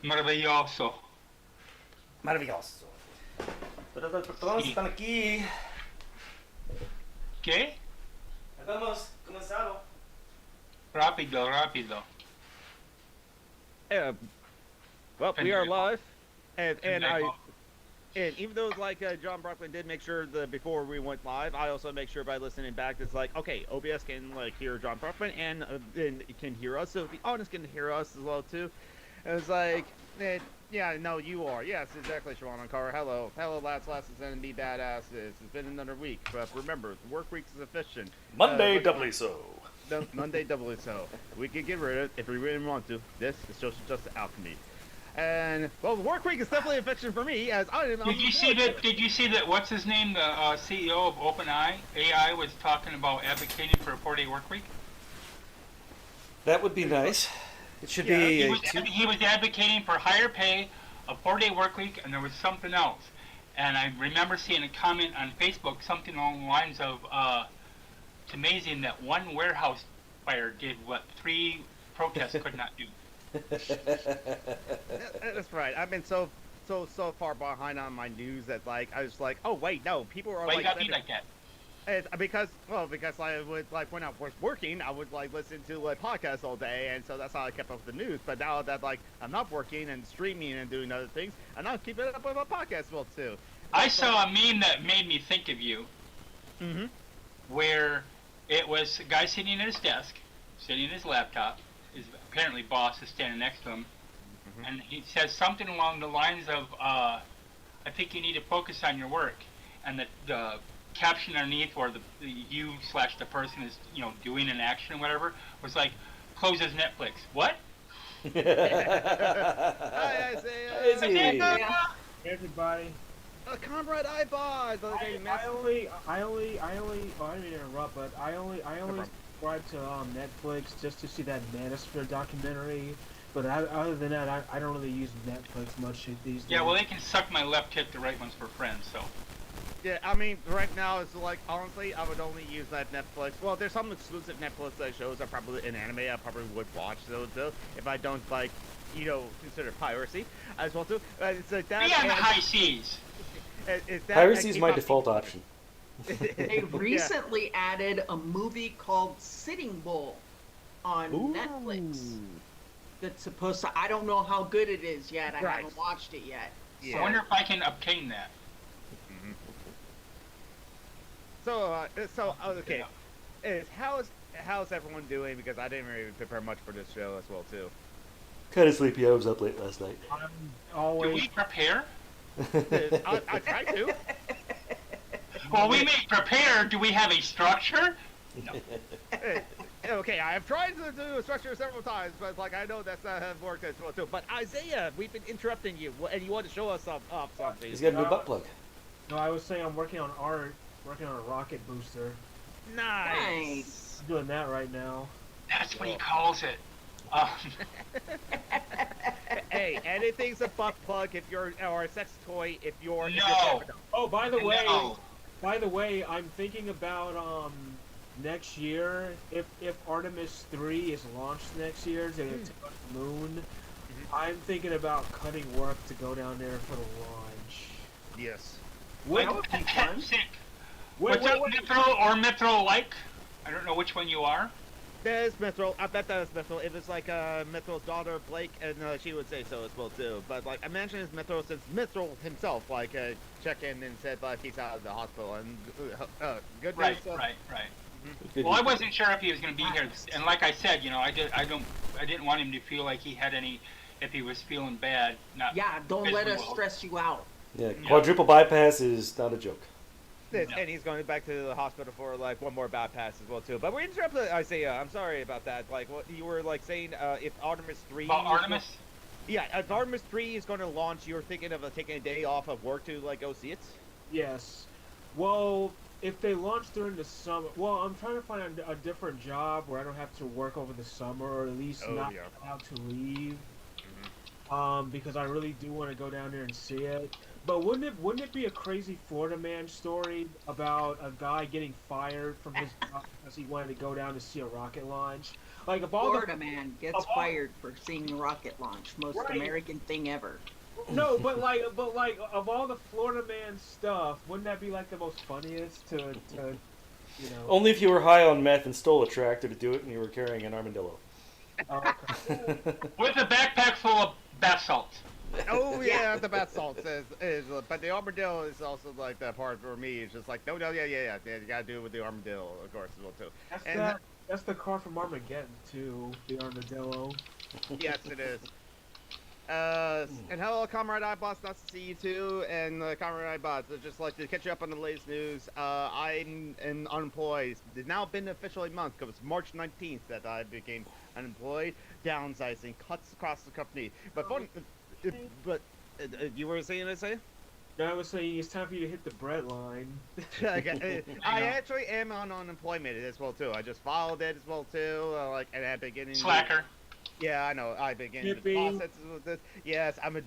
Maravilloso. Maravilloso. Todos Sí. están aquí. ¿Qué? Hagamos comenzado. Rápido, rápido. Uh, well, we are Pendejo. live, and Pendejo. even though like John Brockman did make sure that before we went live, I also make sure by listening back it's like okay, OBS can like hear John Brockman and can hear us, so the audience can hear us as well too. And it's like, yeah, no, you are. Yes, exactly, Shawan Ankara. Hello, lads, lasses, and be badasses. It's been another week, but remember, the work week is efficient. Monday doubly so. Monday doubly so. We can get rid of it if we really want to. This is just Alchemy. And well, the work week is definitely a fiction for me, as I am. Did you see that? Did you see that? What's his name? The CEO of OpenAI AI was talking about advocating for a 4-day work week. That would be nice. It should Yeah, be. He was advocating for higher pay, a 4-day work week, and there was something else. And I remember seeing a comment on Facebook, something along the lines of, "It's amazing that one warehouse fire did what 3 protests could not do." That's right. I've been so far behind on my news that like I was like, oh wait, no, people are Why like you gotta be like that? it's because I would like when I was working, I would like listen to like podcasts all day, and so that's how I kept up with the news. But now that like I'm not working and streaming and doing other things, I'm not keeping up with my podcast well too. I saw a meme that made me think of you, Mm-hmm. where it was a guy sitting at his desk, sitting at his laptop. His apparently boss is standing next to him, and he says something along the lines of, "I think you need to focus on your work," and the caption underneath, or the you slash the person is doing an action or whatever, was like, "Closes Netflix." What? Hi, Isaiah. Hey everybody. Comrade iBot. I only, well, I didn't mean to interrupt, but I only subscribe to Netflix just to see that Manosphere documentary. But other than that, I don't really use Netflix much these days. Yeah, well, they can suck my left tit. The right one's for friends. So. Yeah, I mean, right now it's like honestly, I would only use that Netflix. Well, there's some exclusive Netflix shows I probably in anime I probably would watch those though if I don't like, consider piracy as well too. It's like that. Be on the high seas. Piracy is my default option. They recently added a movie called Sitting Bull on Netflix. That's supposed to. I don't know how good it is yet. I haven't watched it yet. I wonder if I can obtain that. So okay. How's everyone doing? Because I didn't really prepare much for this show as well too. Kind of sleepy. I was up late last night. I'm Do always. we prepare? I tried to. Well, we may prepare. Do we have a structure? No. Okay, I have tried to do a structure several times, but like I know that's not have worked as well too. But Isaiah, we've been interrupting you, and you want to show us something. He's got a new butt plug. No, I was saying I'm working on art, working on a rocket booster. Nice. I'm doing that right now. That's what he calls it. Hey, anything's a butt plug if you're or a sex toy if you're. No. Oh, by the way, No. I'm thinking about next year if Artemis 3 is launched next year to go to the moon. I'm thinking about cutting work to go down there for the launch. Yes. That would be fun. Sick. Wait, What's up, Mithril or Mithril-like? I don't know which one you are. There's Mithril. I bet that is Mithril. If it's like Mithril's daughter, Blake, and she would say so as well too. But like, I mentioned it's Mithril since Mithril himself like checked in and said like he's out of the hospital and good news. Right. Well, I wasn't sure if he was going to be here, and like I said, I didn't want him to feel like he had any, if he was feeling bad. Not Yeah, don't let us well. stress you out. Yeah, quadruple bypass is not a joke. And he's going back to the hospital for like one more bypass as well too. But we interrupted Isaiah. I'm sorry about that. Like what you were like saying, if Artemis 3. About Artemis? Yeah, if Artemis 3 is going to launch, you're thinking of taking a day off of work to like go see it. Yes. Well, if they launch during the summer, well, I'm trying to find a different job where I don't have to work over the summer, or at least not allowed to leave. Because I really do want to go down there and see it. But wouldn't it be a crazy Florida man story about a guy getting fired from his job because he wanted to go down to see a rocket launch? Like of all Florida man gets fired for seeing the rocket launch. Most Right. American thing ever. No, but like of all the Florida man stuff, wouldn't that be like the most funniest to you know? Only if you were high on meth and stole a tractor to do it and you were carrying an armadillo. Oh, okay. With a backpack full of bath salts. Oh yeah, the bath salts is but the armadillo is also like that part for me. It's just like no, yeah. You gotta do it with the armadillo, of course, as well too. That's the car from Armageddon too, the armadillo. Yes, it is. And hello, Comrade iBots. Nice to see you too. And Comrade iBots, I'd just like to catch you up on the latest news. I'm unemployed. It's now been officially a month because it's March 19th that I became unemployed. Downsizing, cuts across the company. But you were saying, No, I was saying it's time for you to hit the bread line. I actually am on unemployment as well too. I just filed it as well too. And I've been getting Slacker. Yeah, I know. I've been getting the processes with this. Yes, I'm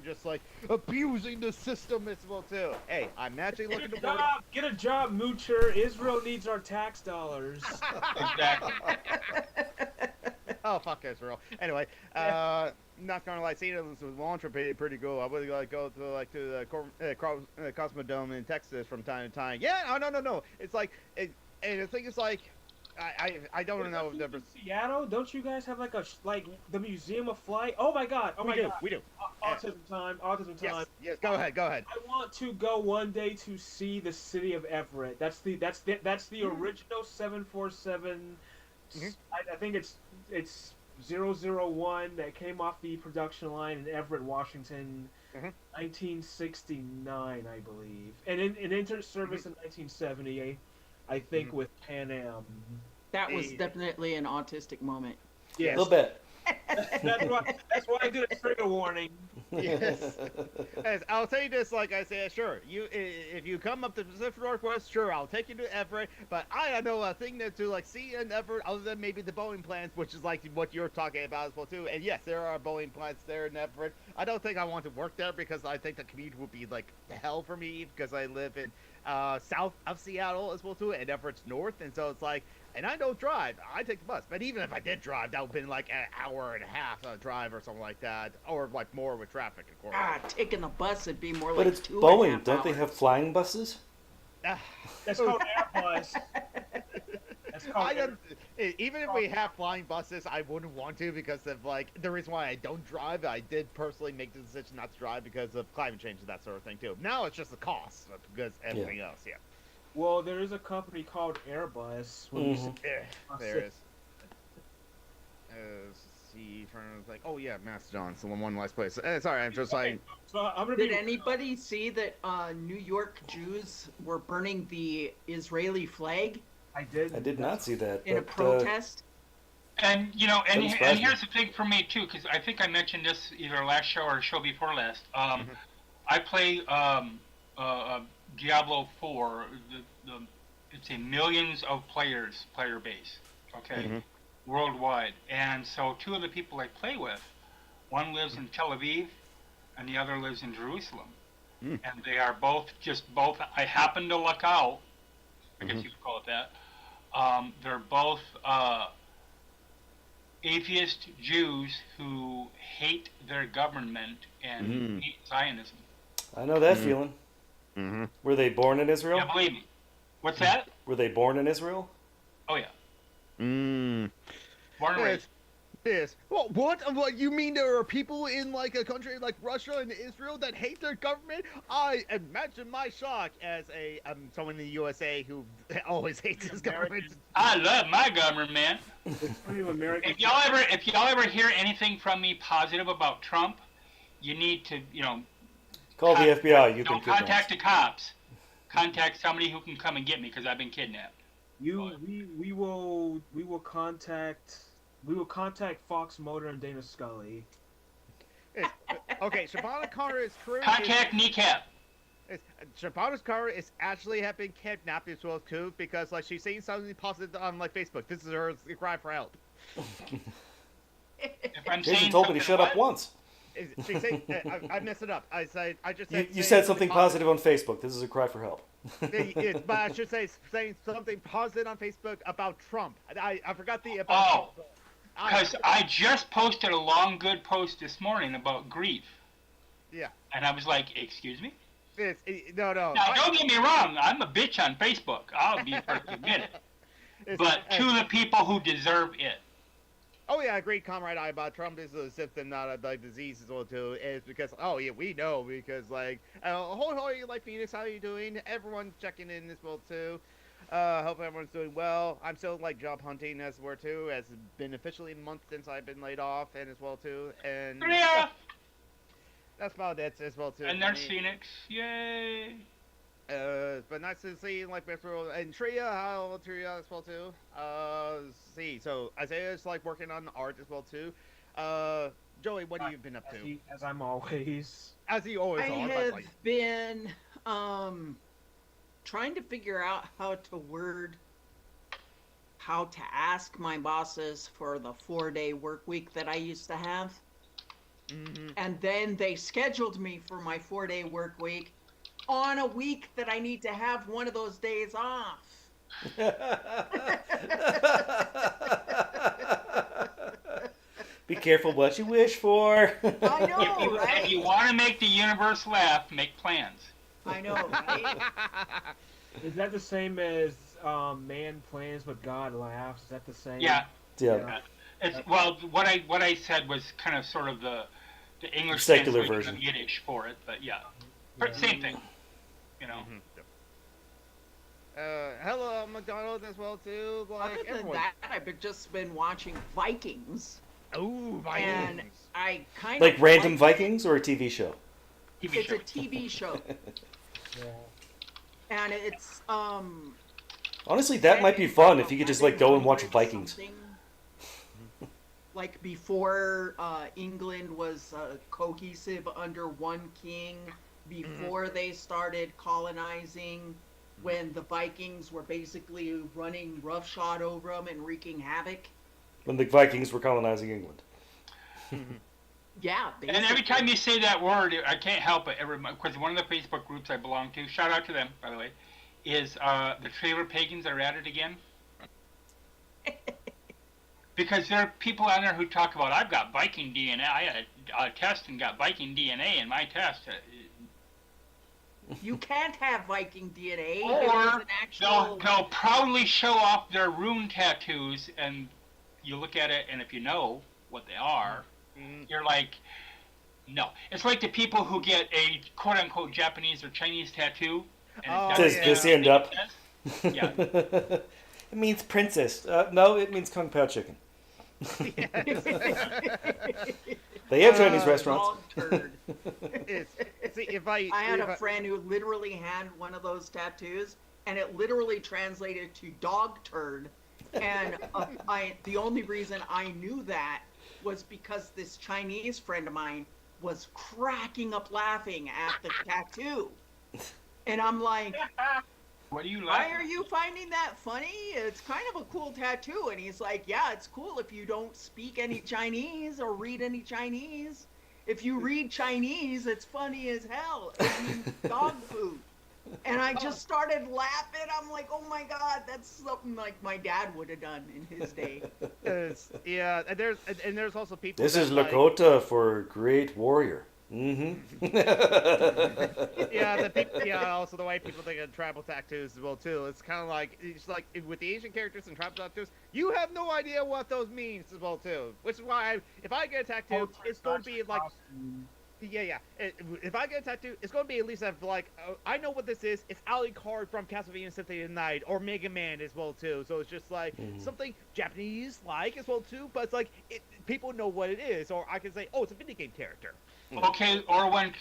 just like abusing the system as well too. Hey, I'm actually looking to Get a job, moocher. Israel needs our tax dollars. Exactly. Oh fuck Israel. Anyway, not gonna lie, seeing this was launch pretty cool. I would like go to the Cosmodome in Texas from time to time. Yeah, no. It's like, and the thing is like, I don't know if the Seattle, don't you guys have like the Museum of Flight? Oh my god! We do. Autism time. Yes. Go ahead. I want to go one day to see the city of Everett. That's the original 747. I think it's 001 that came off the production line in Everett, Washington, 1969, I believe, and it entered service in 1970. I think with Pan Am. That was definitely an autistic moment. A Yes. little bit. That's why I did a trigger warning. Yes. I'll tell you this, like I said, sure. If you come up to the Pacific Northwest, sure, I'll take you to Everett. But I know a thing to like see in Everett, other than maybe the Boeing plants, which is like what you're talking about as well too. And yes, there are Boeing plants there in Everett. I don't think I want to work there because I think the commute would be like hell for me because I live in south of Seattle as well too, and Everett's north, and so it's like. And I don't drive. I take the bus. But even if I did drive, that would have been like an hour and a half drive or something like that. Or like more with traffic, of course. Taking the bus would be more But like it's 2.5 Boeing. Don't they hours. have flying buses? That's called Airbus. Even if we have flying buses, I wouldn't want to because of like the reason why I don't drive. I did personally make the decision not to drive because of climate change and that sort of thing too. Now it's just the cost because everything else, yeah. Well, there is a company called Airbus. When you say there is. See, like, oh yeah, Mastodon's the one last place. Sorry, I'm just like. So Did anybody see that New York Jews were burning the Israeli flag I did not see that. in a protest? And Doesn't surprise me. here's the thing for me too, because I think I mentioned this either last show or show before last. I play Diablo 4. It's a millions of player base. Okay, worldwide. And so two of the people I play with, one lives in Tel Aviv, and the other lives in Jerusalem. And they are both. I happen to luck out. I guess you could call it that. They're both atheist Jews who hate their government and hate Zionism. I know that feeling. Were they born in Israel? Yeah, believe me. What's that? Were they born in Israel? Oh yeah. Mm. Born and raised. Yes. Well, what? You mean there are people in like a country like Russia and Israel that hate their government? I imagine my shock as someone in the USA who always hates his government. I love my government, man. If y'all ever hear anything from me positive about Trump, you need to Call the FBI. You can don't contact the cops. Contact somebody who can come and get me because I've been kidnapped. We will contact Fox Motor and Dana Scully. Okay, Shabana Carter is true. Contact Kneecap. Shabana Carter is actually have been kidnapped as well too because like she's saying something positive on like Facebook. This is her cry for help. If I'm Jason saying told me to something shut up once. I messed it up. I just You, said you said something positive on Facebook. This is a cry for help. But I should say saying something positive on Facebook about Trump. I forgot the about. Oh, Trump. because I just posted a long, good post this morning about grief. Yeah. And I was like, excuse me? No. Now, don't get me wrong. I'm a bitch on Facebook. I'll be first to admit it. But to the people who deserve it. Oh yeah, great comrade I about Trump is a symptom, not a like disease as well too. Is because we know because like holy like Phoenix, how are you doing? Everyone checking in as well too. Hope everyone's doing well. I'm still like job hunting as well too. As it's been officially a month since I've been laid off and as well too. And Yeah. that's about it as well too. And there's Phoenix. Yay. But nice to see like Metro and Tria, how Tria as well too. See, so Isaiah's like working on art as well too. Joey, what have you been up to? As I'm always. As he always I are. have been trying to figure out how to ask my bosses for the 4-day work week that I used to have. Mm-hmm. And then they scheduled me for my 4-day work week on a week that I need to have one of those days off. Be careful what you wish for. I know, right? If you want to make the universe laugh, make plans. I know, right? Is that the same as man plans but God laughs? Is that the same? Yeah. Yeah. Well, what I said was kind of sort of the English Secular translation version. of Yiddish for it, but yeah. Yeah. Same thing. You know. Hello, McDonald as well too. Like Other than everyone. that, I've just been watching Vikings. Ooh, And Vikings. I kind Like of Random like Vikings or a TV show? TV It's show. a TV show, Yeah. and it's Honestly, that might be fun if you could just like go and watch Vikings. something. Like before England was cohesive under one king, before they started colonizing, when the Vikings were basically running roughshod over them and wreaking havoc. When the Vikings were colonizing England. Yeah, basically. And every time you say that word, I can't help it. Because one of the Facebook groups I belong to, shout out to them, by the way, is the trailer pagans are at it again. Because there are people out there who talk about, I've got Viking DNA. I had a test and got Viking DNA in my test. You can't have Viking DNA. Or It was an actual... they'll proudly show off their rune tattoos, and you look at it, and if you know what they are, you're like, no. It's like the people who get a quote-unquote Japanese or Chinese tattoo. And Does this end up? Yeah. It means princess. No, it means Kung Pao chicken. They have Chinese restaurants. Dog turd. I had a friend who literally had one of those tattoos, and it literally translated to dog turd. And the only reason I knew that was because this Chinese friend of mine was cracking up laughing at the tattoo. And I'm like, What do you why like? are you finding that funny? It's kind of a cool tattoo. And he's like, yeah, it's cool if you don't speak any Chinese or read any Chinese. If you read Chinese, it's funny as hell. It means dog food. And I just started laughing. I'm like, oh my God, that's something like my dad would have done in his day. Yeah, and there's also people. This is like, Lakota for great warrior. Mm-hmm. Also the way people think of tribal tattoos as well too. It's kind of like with the Asian characters and tribal tattoos, you have no idea what those means as well too. Which is why if I get a tattoo, it's going to be like. If I get a tattoo, it's going to be at least I know what this is. It's Alucard from Castlevania Symphony of the Night or Mega Man as well too. So it's just like something Japanese like as well too. But it's like people know what it is, or I can say, oh, it's a video game character. Okay, or when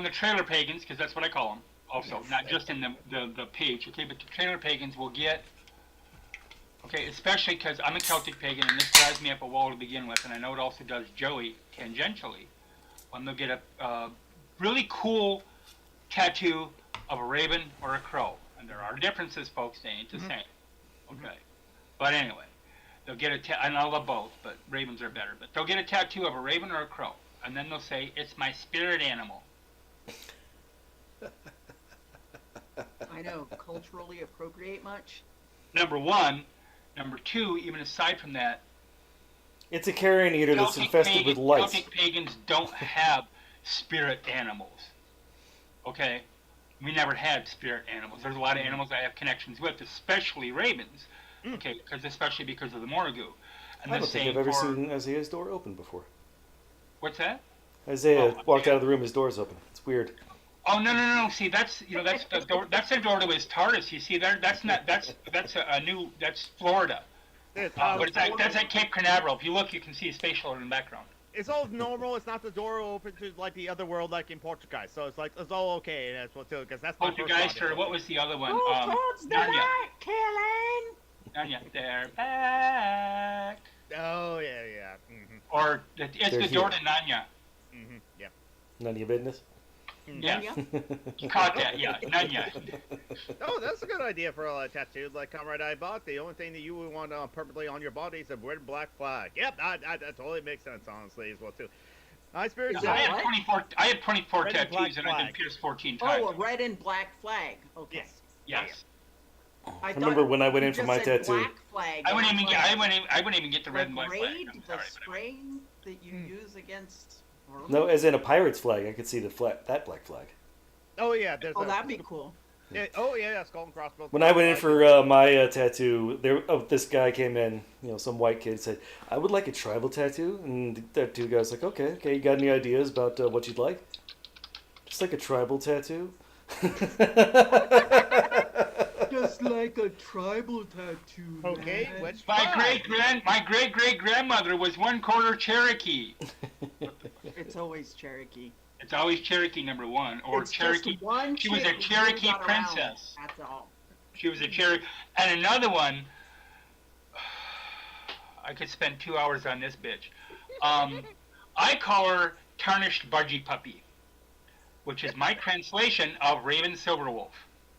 the trailer pagans, because that's what I call them, also, not just in the page, okay, but the trailer pagans will get, okay, especially because I'm a Celtic pagan, and this drives me up a wall to begin with, and I know it also does Joey tangentially, when they'll get a really cool tattoo of a raven or a crow. And there are differences, folks, they ain't the same. Okay. But anyway, they'll get and I love both, but ravens are better. But they'll get a tattoo of a raven or a crow. and then they'll say, it's my spirit animal. I know, culturally appropriate much? Number one. Number two, even aside from that, It's a carrion eater that's infested with lice. Celtic pagans don't have spirit animals. Okay? We never had spirit animals. There's a lot of animals I have connections with, especially ravens. Okay, especially because of the Morrigu. And I the don't think same I've ever for- seen Isaiah's door open before. What's that? Isaiah Oh, walked yeah. out of the room, his door's open. It's weird. Oh no! See, that's the door. That's the door to his TARDIS. You see there? That's Florida. But that's at Cape Canaveral. If you look, you can see his facial in the background. It's all normal. It's not the door open to like the other world, like in Portugal. So it's like it's all okay. And that's what too, because that's my first Poltergeist, thought. or what was the other one? Go towards the Narnia. light, Kellen! Narnia, they're back. Oh yeah. Or it's They're the door here. to Narnia. Yeah. None of your business. Yeah, Narnia? you caught that? Yeah, Narnia. Oh, that's a good idea for a tattoo. Like Comrade I bought. The only thing that you would want permanently on your body is a red and black flag. Yep, that totally makes sense, honestly, as well too. High spirit. Is I that had what? 24. I had 24 Red and black tattoos, and I've been flag. pierced 14 times. Oh, a red and black flag. Okay. Yes. Yes. I remember when I went you in for just my said tattoo. Black flag. I wouldn't and even I'm get. like, I wouldn't even get the red and the black flag. braid, I'm the sorry, but spray that you use against. vermin? No, as in a pirate's flag. I could see that black flag. Oh yeah, there's. Oh, that'd be cool. Yeah, oh yeah, skull and crossbones. When I went in for my tattoo, this guy came in, some white kid said, "I would like a tribal tattoo," and the tattoo guy was like, "Okay, you got any ideas about what you'd like?" Just like a tribal tattoo. Just like a tribal tattoo. Okay, man. which my great great grandmother was 1/4 Cherokee. It's always Cherokee. It's always Cherokee number one, or It's Cherokee. Just one She was a chick who Cherokee got around. princess. That's all. She was a Cherokee, and another one. I could spend 2 hours on this bitch. I call her Tarnished Budgie Puppy, which is my translation of Raven Silverwolf.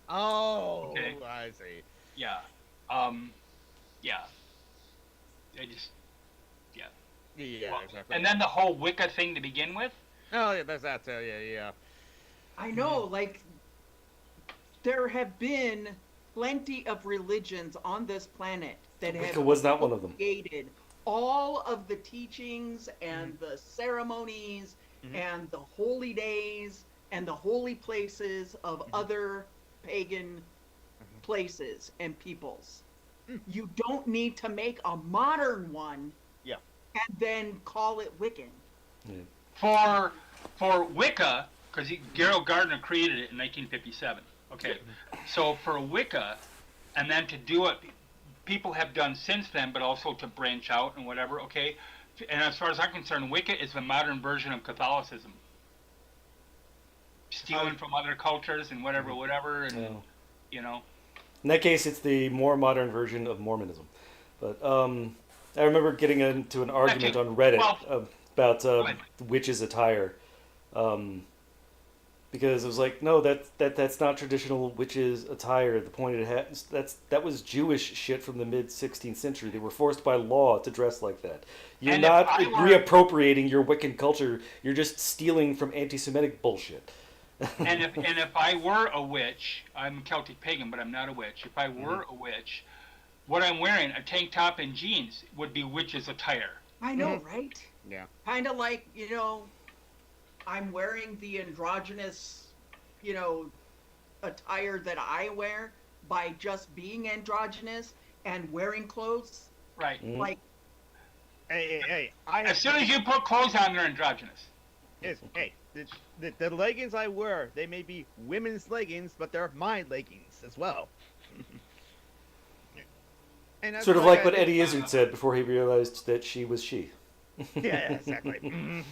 Oh, Okay. I see. Yeah. Yeah. I just. Yeah, Well, exactly. and then the whole Wicca thing to begin with. Oh yeah, there's that too. Yeah. I know, like, there have been plenty of religions on this planet that Wicca have was not one of them. created all of the teachings and the ceremonies and the holy days and the holy places of other pagan places and peoples. You don't need to make a modern one and then call it Wiccan. For Wicca, because Gerald Gardner created it in 1957. Okay, so for Wicca, and then to do it, people have done since then, but also to branch out and whatever. Okay, and as far as I'm concerned, Wicca is the modern version of Catholicism, stealing from other cultures and whatever, and No. you know. In that case, it's the more modern version of Mormonism. But I remember getting into an argument on Reddit about witches' attire, because it was like, no, that's not traditional witches' attire. The point it has that was Jewish shit from the mid 16th century. They were forced by law to dress like that. You're And not if I were- reappropriating your Wiccan culture. You're just stealing from anti-Semitic bullshit. And if I were a witch, I'm a Celtic pagan, but I'm not a witch. If I were a witch, what I'm wearing, a tank top and jeans, would be witch's attire. I know, right? Yeah. Kind of like, I'm wearing the androgynous, attire that I wear by just being androgynous and wearing clothes. Right. Like, Hey, As soon as you put clothes on, they're androgynous. The leggings I wear, they may be women's leggings, but they're my leggings as well. And that's Sort of why like what Eddie Izzard said before he realized that she was she. Yeah, exactly.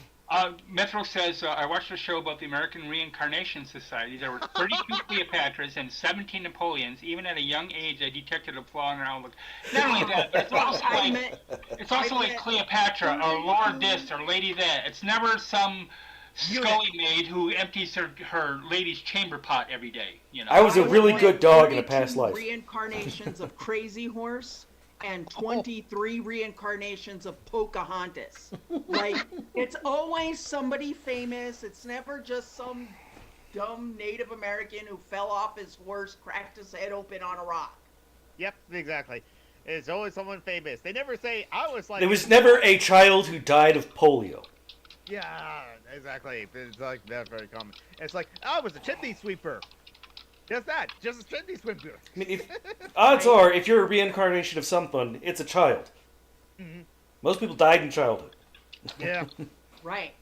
Metro says, I watched a show about the American Reincarnation Society. There were 32 Cleopatras and 17 Napoleons. Even at a young age, I detected a flaw in her outlook. Not only that, but it's also like Cleopatra or Lord this or Lady that. It's never some Scully maid who empties her lady's chamber pot every day. I was a really good dog in a the past two life. Reincarnations of Crazy Horse and 23 reincarnations of Pocahontas. Like, it's always somebody famous. It's never just some dumb Native American who fell off his horse, cracked his head open on a rock. Yep, exactly. It's always someone famous. They never say, I was like... There was never a child who died of polio. Yeah, exactly. It's like, that's very common. It's like, I was a chimney sweeper. Just that. Just a chimney sweeper. I mean, odds are, if you're a reincarnation of someone, it's a child. Mhm. Most people died in childhood. Yeah. Right.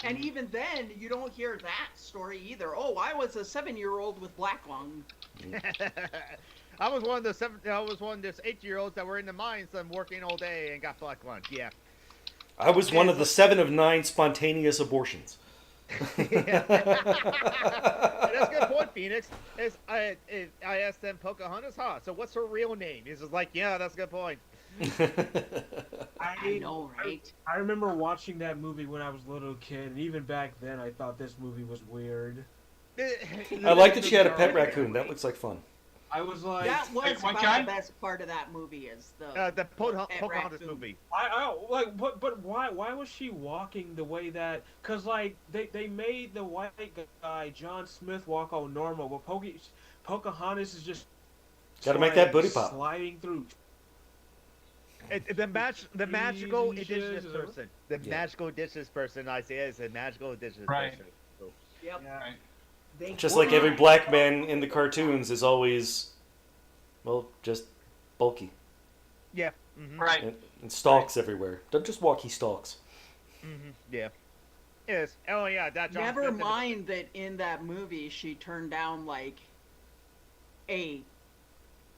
And even then, you don't hear that story either. Oh, I was a 7-year-old with black lung. I was one of those 8-year-olds that were in the mines and working all day and got black lung. Yeah. I was one of the 7 of 9 spontaneous abortions. Yeah. That's a good point, Phoenix. I asked them Pocahontas, so what's her real name? He's just like, yeah, that's a good point. I know, right? I remember watching that movie when I was a little kid, and even back then, I thought this movie was weird. I like that she had a pet raccoon. That looks like fun. I was like, That was what about kind? the best part of that movie is the Pocahontas raccoon. movie. I like, but why was she walking the way that? Cause like they made the white guy John Smith walk all normal, but Pocahontas is just Gotta make that booty pop. sliding through. The magical Cheese and indigenous shiz. person. The Yeah. magical indigenous person, Isaiah, is a magical indigenous Right. person. So, Yep. Yeah. Right. They Just like every were. black man in the cartoons is always, well, just bulky. yeah. Mm-hmm. Right. And stalks everywhere. Don't just walk, he stalks. Mm-hmm. Yeah. Yes. Oh yeah. That John Never Smith mind that in that movie she turned down like a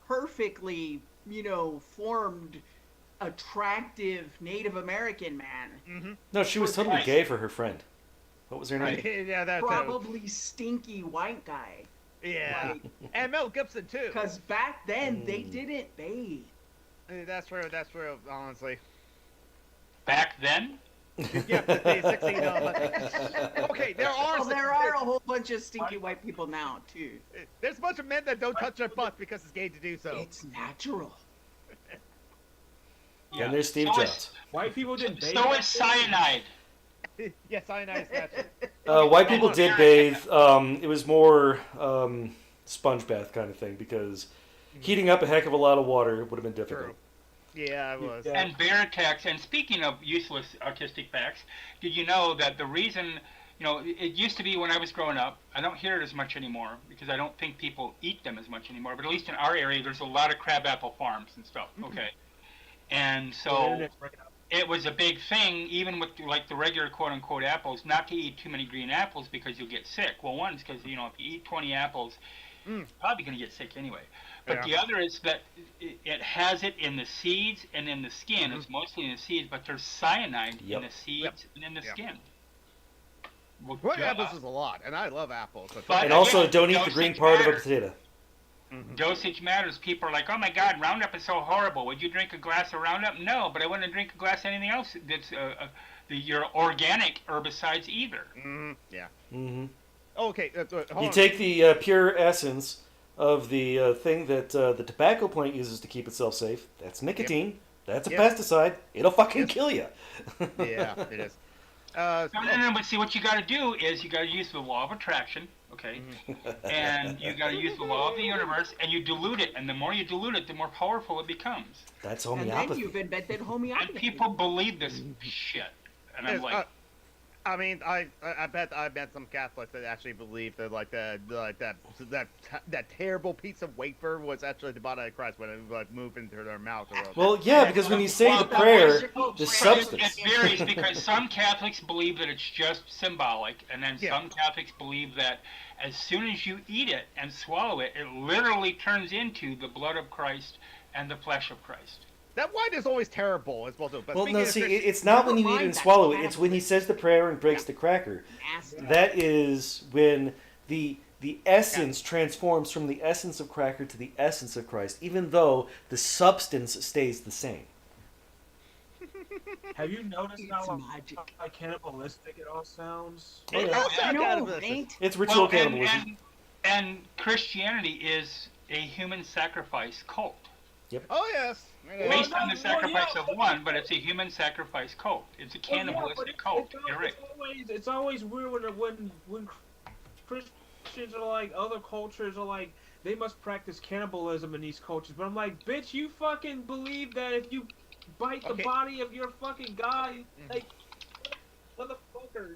perfectly, formed, attractive Native American man. Mm-hmm. No, she was totally Right. gay for her friend. What was her name? Yeah, that's Probably stinky white guy. yeah. And Mel Gibson too. Because back then they didn't bathe. That's true. That's true. Honestly. Back then, Yeah. The 16, okay. There are. Well, there are a whole bunch of stinky white people now too. There's a bunch of men that don't touch their butts because it's gay to do so. It's natural. yeah. And there's Steve so Jobs. White people didn't bathe. So is cyanide. Yes, I know. It's natural. White people did bathe. It was more sponge bath kind of thing because heating up a heck of a lot of water would have been difficult. True. Yeah, I was. Yeah. And bear attacks. And speaking of useless autistic facts, did you know that the reason, it used to be when I was growing up, I don't hear it as much anymore because I don't think people eat them as much anymore, but at least in our area, there's a lot of crabapple farms and stuff, okay? And so it was a big thing, even with like the regular quote-unquote apples, not to eat too many green apples because you'll get sick. Well, one is because, if you eat 20 apples, you're probably going to get sick anyway. But Yeah. the other is that it has it in the seeds and in the skin. It's mostly in the seeds, but there's cyanide Yep. in the seeds and in the skin. Well, Well, duh. apples is a lot, and I love apples. But And also, again, don't eat the green dosage part of a matters. potato. Dosage matters. People are like, "Oh my God, Roundup is so horrible. Would you drink a glass of Roundup?" No, but I wouldn't drink a glass of anything else that's your organic herbicides either. Yeah. Mm-hmm. Okay. Hold You on. take the pure essence of the thing that the tobacco plant uses to keep itself safe. That's nicotine. That's a Yep. pesticide. It'll fucking kill you. Yeah, it is. No, but see, what you got to do is you got to use the law of attraction, okay? And you got to use the law of the universe, and you dilute it. And the more you dilute it, the more powerful it becomes. That's And then homeopathy. you've invented And homeopathy. people believe this shit. And I'm Yes, like, I mean, I bet some Catholics that actually believe that that terrible piece of wafer was actually the body of Christ when it moved into their mouth. Or whatever. Well, yeah, because when you say Well, the that prayer, was- the But It substance. varies because some Catholics believe that it's just symbolic, and then Yeah. some Catholics believe that as soon as you eat it and swallow it, it literally turns into the blood of Christ and the flesh of Christ. That wine is always terrible. It's supposed to. But Well, speaking no, of see, Christian- it's not when Never you eat it mind, and that's swallow it. bad. It's when he says the prayer and breaks the cracker. Nasty. That is when the essence transforms from the essence of cracker to the essence of Christ, even though the substance stays the same. Have you noticed It's how magic. like cannibalistic it all sounds? Oh, yeah. Oh, I sound know, cannibalistic. right? It's ritual Well, cannibalism. and Christianity is a human sacrifice cult. Oh yes. Based on the Well, sacrifice yeah, of one, but it's a human sacrifice cult. It's a cannibalistic cult. You're right. It's always weird when Christians are like, other cultures are like, they must practice cannibalism in these cultures. But I'm like, bitch, you fucking believe that if you bite the body of your fucking guy, like, motherfucker.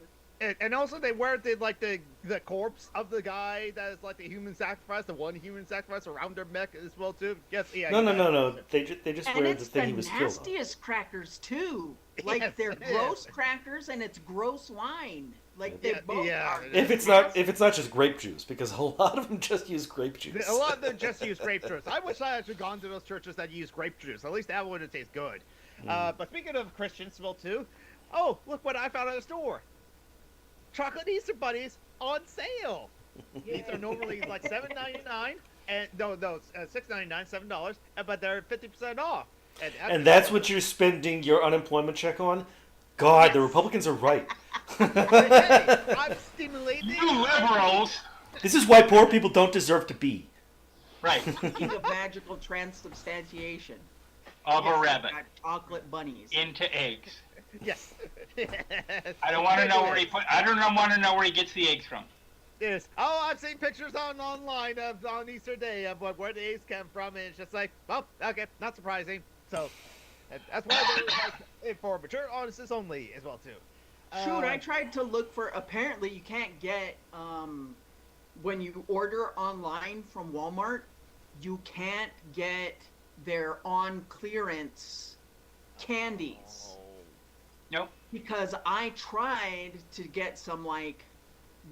And also they wear the corpse of the guy that is like the human sacrifice, the one human sacrifice around their neck as well too. Yes, yeah. No. They just And wear the it's thing the he was killed on. nastiest crackers too. Like Yes, they're it gross is. crackers and it's gross wine. Like they Yeah, both yeah. are. If it's not just grape juice, because a lot of them just use grape juice. A lot of them just use grape juice. I wish I had gone to those churches that use grape juice. At least that would have tasted good. But speaking of Christiansville too, oh look what I found at the store. Chocolate Easter bunnies on sale. These are normally like $7.99 and no, $6.99, $7, but they're 50% off. And that's what you're spending your unemployment check on? God, the Republicans are right. Hey, I'm stimulating. You liberals. This is why poor people don't deserve to be. Right. Speaking of magical transubstantiation. Of a Yes, rabbit. got chocolate bunnies. Into eggs. Yes. I don't want to know where he gets the eggs from. Yes. Oh, I've seen pictures online of on Easter Day of where the eggs come from, and it's just like, well, okay, not surprising. So that's why they're like for mature audiences only as well too. Shoot, I tried to look for. Apparently, you can't get when you order online from Walmart, you can't get their on clearance candies. Nope. Because I tried to get some like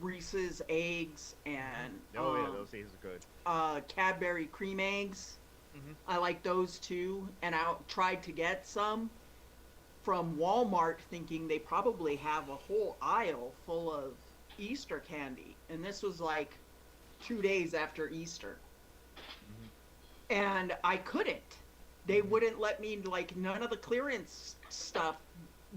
Reese's eggs and Oh yeah, those eggs are good. Cadbury cream eggs. Mhm. I like those too, and I tried to get some from Walmart, thinking they probably have a whole aisle full of Easter candy, and this was like 2 days after Easter, and I couldn't. They wouldn't let me, like, none of the clearance stuff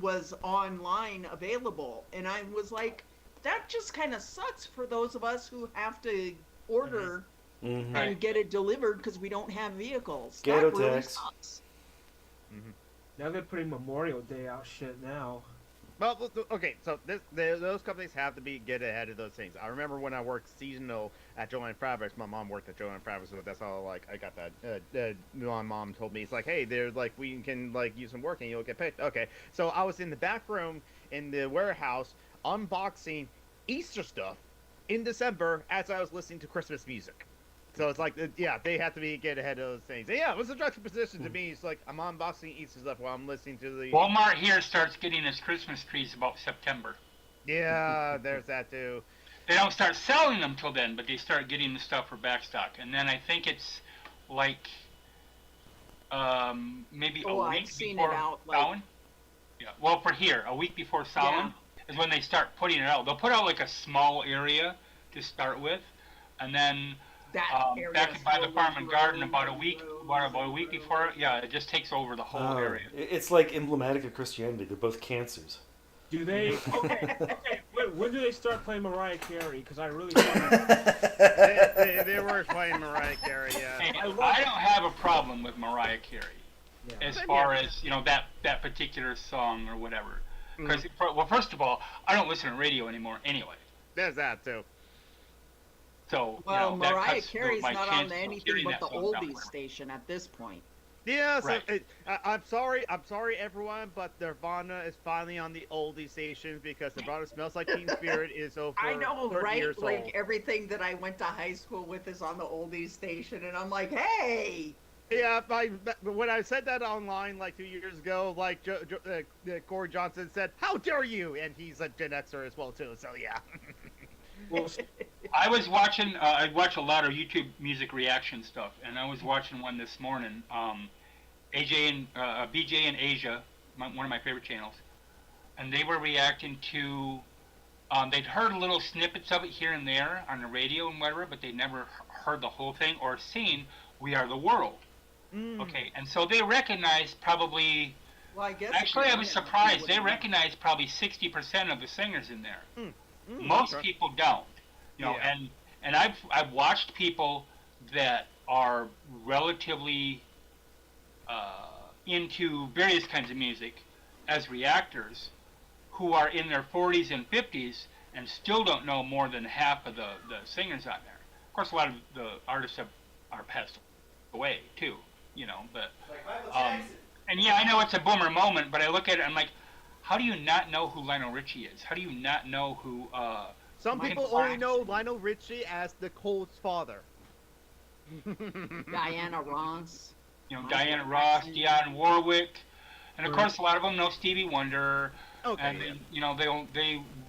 was online available, and I was like, that just kind of sucks for those of us who have to order Mm-hmm. and get it delivered because we don't have vehicles. Ghetto that really tax. sucks. Now they're putting Memorial Day out shit now. Well, okay, so those companies have to get ahead of those things. I remember when I worked seasonal at Joanne Fabrics. My mom worked at Joanne Fabrics, so that's how like I got that. My mom told me it's like, hey, there's like we can like use some work and you'll get paid. Okay, so I was in the back room in the warehouse unboxing Easter stuff in December as I was listening to Christmas music. So it's like, yeah, they have to get ahead of those things. And yeah, it was a juxtaposition to me. It's like I'm unboxing Easter stuff while I'm listening to the. Walmart here starts getting its Christmas trees about September. Yeah, there's that too. They don't start selling them till then, but they start getting the stuff for backstock. And then I think it's like maybe a I've week seen before it out, like- Samhain. Yeah, well, for here, a week before Samhain is when they start putting it out. They'll put out like a small area to start with, and then That area back by the slowly farm and garden grows about a and week, grows about a week and before. grows. Yeah, it just takes over the whole area. It's like emblematic of Christianity. They're both cancers. Do they? Okay. When do they start playing Mariah Carey? Because I really. They were playing Mariah Carey, yeah. Hey, I don't have a problem with Mariah Carey Yeah. as far as that particular song or whatever. Because well, first of all, I don't listen to radio anymore anyway. There's that too. So Well, that Mariah cuts Carey's my not on chances of anything hearing but that the song down oldies there. station at this point. Yeah, so Right. I'm sorry everyone, but Nirvana is finally on the oldie stations because Nirvana Smells Like Teen Spirit is over I know, 30 right? years Like old. everything that I went to high school with is on the oldies station, and I'm like, hey, Yeah, when I said that online like 2 years ago, like Corey Johnson said, "How dare you?" And he's a Gen Xer as well too. So yeah. Well, I was watching. I watch a lot of YouTube music reaction stuff, and I was watching one this morning. AJ and BJ and Asia, one of my favorite channels, and they were reacting to. They'd heard little snippets of it here and there on the radio and whatever, but they never heard the whole thing or seen "We Are the World." Okay, and so they recognized probably. well, I guess. Actually, I was surprised. They recognized probably 60% of the singers in there. Most okay. people don't, Yeah. and I've watched people that are relatively into various kinds of music as reactors who are in their 40s and 50s and still don't know more than half of the singers on there. Of course, a lot of the artists are passed away too, but Like Michael Jackson. and yeah, I know it's a boomer moment, but I look at it, I'm like, how do you not know who Lionel Richie is? How do you not know who Some Mike people only Jackson. know Lionel Richie as Nicole's father. Diana Ross. Diana Michael Ross, Jackson. Dionne Warwick, and of Right. course a lot of them know Stevie Wonder, Okay. and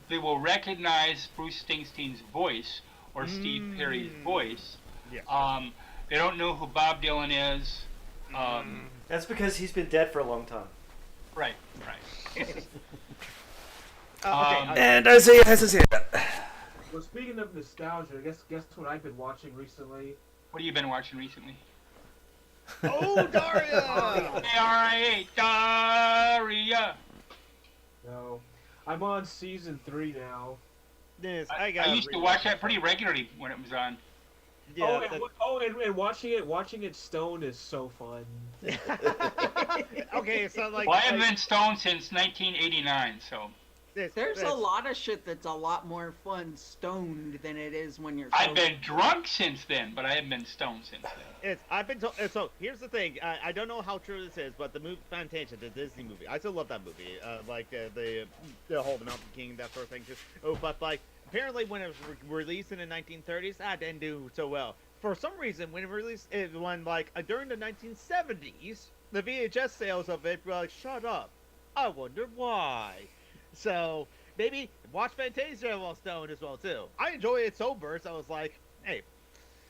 they will recognize Bruce Springsteen's voice or Steve Perry's voice. Yes. They don't know who Bob Dylan is. That's because he's been dead for a long time. Right. Okay. And Isaiah has his hand up. Well, speaking of nostalgia, guess what I've been watching recently? What have you been watching recently? Oh, Daria! A-R-I-A, Daria. No, I'm on season 3 now. Yes, I gotta used to rewatch watch that it. pretty regularly when it was on. Yeah. And watching it stoned is so fun. Okay, so like. Well, I haven't been stoned since 1989, so There's a lot of shit that's a lot more fun stoned than it is when you're I've sober. been drunk since then, but I haven't been stoned since then. I've been told. So here's the thing. I don't know how true this is, but the movie Fantasia, the Disney movie, I still love that movie. Like the whole Mountain King, that sort of thing. But like apparently when it was released in the 1930s, that didn't do so well. For some reason, when it released, during the 1970s, the VHS sales of it were like, shut up. I wonder why. So maybe watch Fantasia while stoned as well too. I enjoy it sober, so I was like, hey.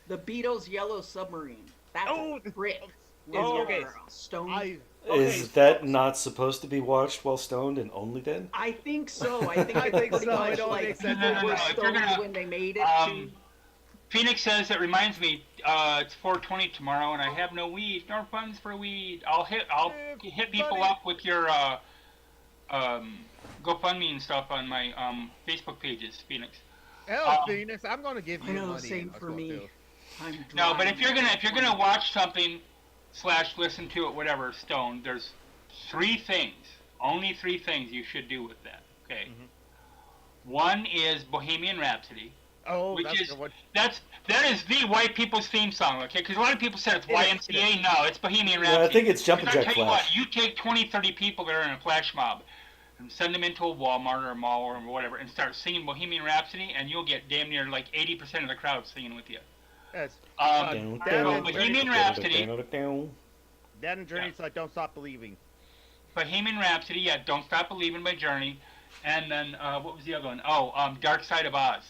The Beatles' Yellow Submarine. That's Oh, a rip. oh, okay. Stoned. Is that not supposed to be watched while stoned and only then? I think so. I think I it's think pretty so. It much don't like make sense. people No, were if you're stoned gonna, when they made it. Phoenix says it reminds me. It's 420 tomorrow, and I have no weed, no funds for weed. I'll hit people buddy. up with your GoFundMe and stuff on my Facebook pages, Phoenix. Hell, Phoenix, I'm gonna give I you know, money. same as for well, me. too. I'm No, but if driving you're gonna watch something / listen to it, whatever, stoned, there's only three things you should do with that. Okay. One is Bohemian Rhapsody. Oh, Which that's is a good one. that is the white people's theme song, okay? Because a lot of people said it's It is, YMCA. No, it's Bohemian Yeah, Rhapsody. I think it's Jumpin' Because Jack I tell you what, Flash. you take 20, 30 people that are in a flash mob and send them into a Walmart or a mall or whatever and start singing Bohemian Rhapsody, and you'll get damn near like 80% of the crowd singing with you. Yes. Down, That down, and Bohemian down, Rhapsody. down, down. That and Journey's like Don't Stop Believing. Bohemian Rhapsody, yeah, Don't Stop Believing by Journey. And then, what was the other one? Oh, Dark Side of Oz.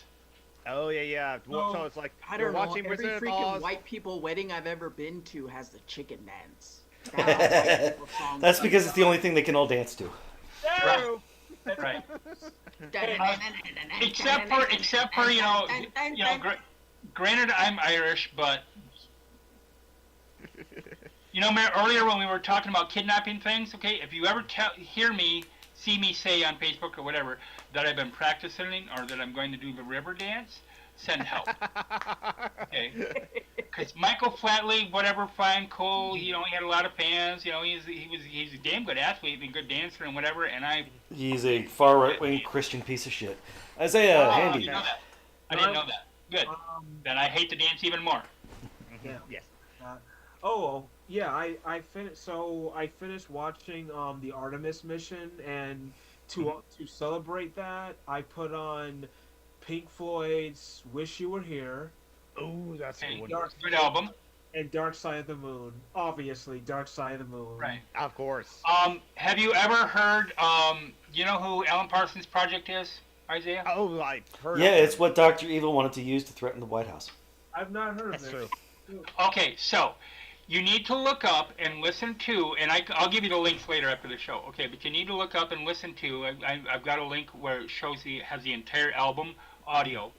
Oh yeah. No, So it's like I we're don't know. watching Every Wizard of freaking Oz. white people wedding I've ever been to has the chicken dance. That's white people songs. That's because it's the only thing they can all dance to. No! Right. Except for granted I'm Irish, but earlier when we were talking about kidnapping things, okay, if you ever see me say on Facebook or whatever that I've been practicing or that I'm going to do the river dance, send help. Okay, because Michael Flatley, whatever, fine, cool. He had a lot of fans. He's a damn good athlete and a good dancer and whatever. And He's a far right-wing Christian piece of shit. Isaiah, I handy. didn't know that. I didn't know that. Good. Then I hate to dance even more. Yeah. Yes. Yeah, I finished. So I finished watching the Artemis mission, and to celebrate that, I put on Pink Floyd's "Wish You Were Here" Oh, that's a Hey, good one. good album. and "Dark Side of the Moon." Obviously, "Dark Side of the Moon." Right. Of course. Have you ever heard? You know who Alan Parsons Project is, Isaiah? Oh, I heard. Yeah, of it's what Dr. Evil wanted to use to threaten the White House. I've not heard That's of true. it. Okay, so you need to look up and listen to, and I'll give you the links later after the show. Okay, but you need to look up and listen to. I've got a link where it has the entire album audio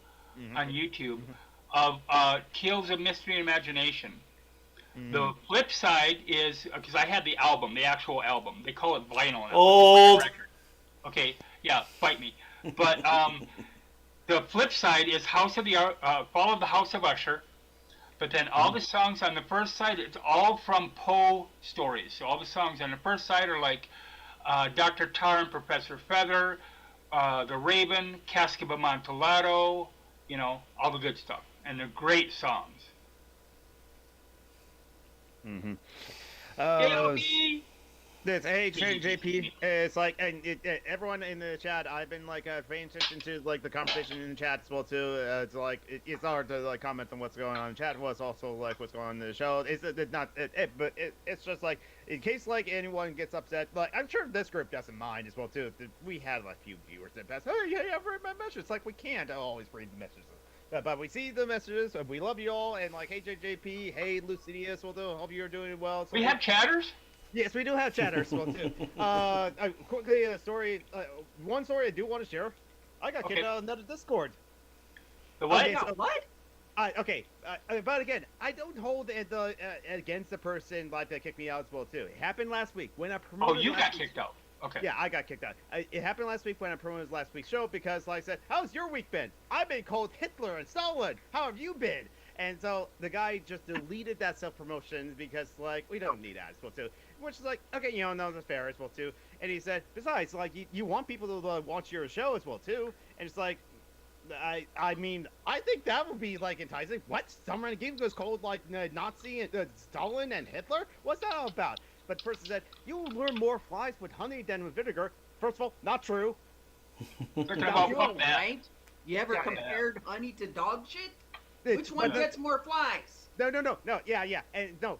on YouTube of Tales of Mystery and Imagination. The flip side is because I had the album, the actual album. They call it vinyl. Now. Old. Record. Okay, yeah, fight me. But the flip side is Fall of the House of Usher, But then all the songs on the first side, it's all from Poe stories. So all the songs on the first side are like Dr. Tar and Professor Feather, The Raven, Cask of Amontillado, all the good stuff. And they're great songs. Mm-hmm. J.O.B. This hey JP, it's like, and everyone in the chat, I've been like paying attention to like the conversation in the chat as well too. It's like it's hard to like comment on what's going on in the chat. Was also like what's going on in the show. It's just like in case like anyone gets upset. Like I'm sure this group doesn't mind as well too. We had like a few viewers that passed. Oh yeah, read my message. It's like we can't always read the messages. But we see the messages, and we love you all, and like, hey JP, hey Lucidius, well, hope you're doing well. So We have chatters? Yes, we do have chatters, well, too. Quickly, story. One story I do want to share. I got kicked out of another Discord. The what? Okay, so- What? But again, I don't hold it against the person like that kicked me out as well, too. It happened last week when I promoted. Oh, you got kicked out. Okay. Yeah, I got kicked out. It happened last week when I promoted last week's show because, like I said, how's your week been? I've been called Hitler and Stalin. How have you been? And so the guy just deleted that self-promotion because, like, we don't need that as well, too. Which is like, okay, no, that's fair as well, too. And he said, besides, like, you want people to watch your show as well, too. And it's like, I mean, I think that would be, like, enticing. What? Someone in the game was called, like, Nazi and Stalin and Hitler? What's that all about? But the person said, you will lure more flies with honey than with vinegar. First of all, not true. Talking You're about that. right. You ever Yeah. compared honey to dog shit? It's- Which one but- gets more flies? No, yeah, and no,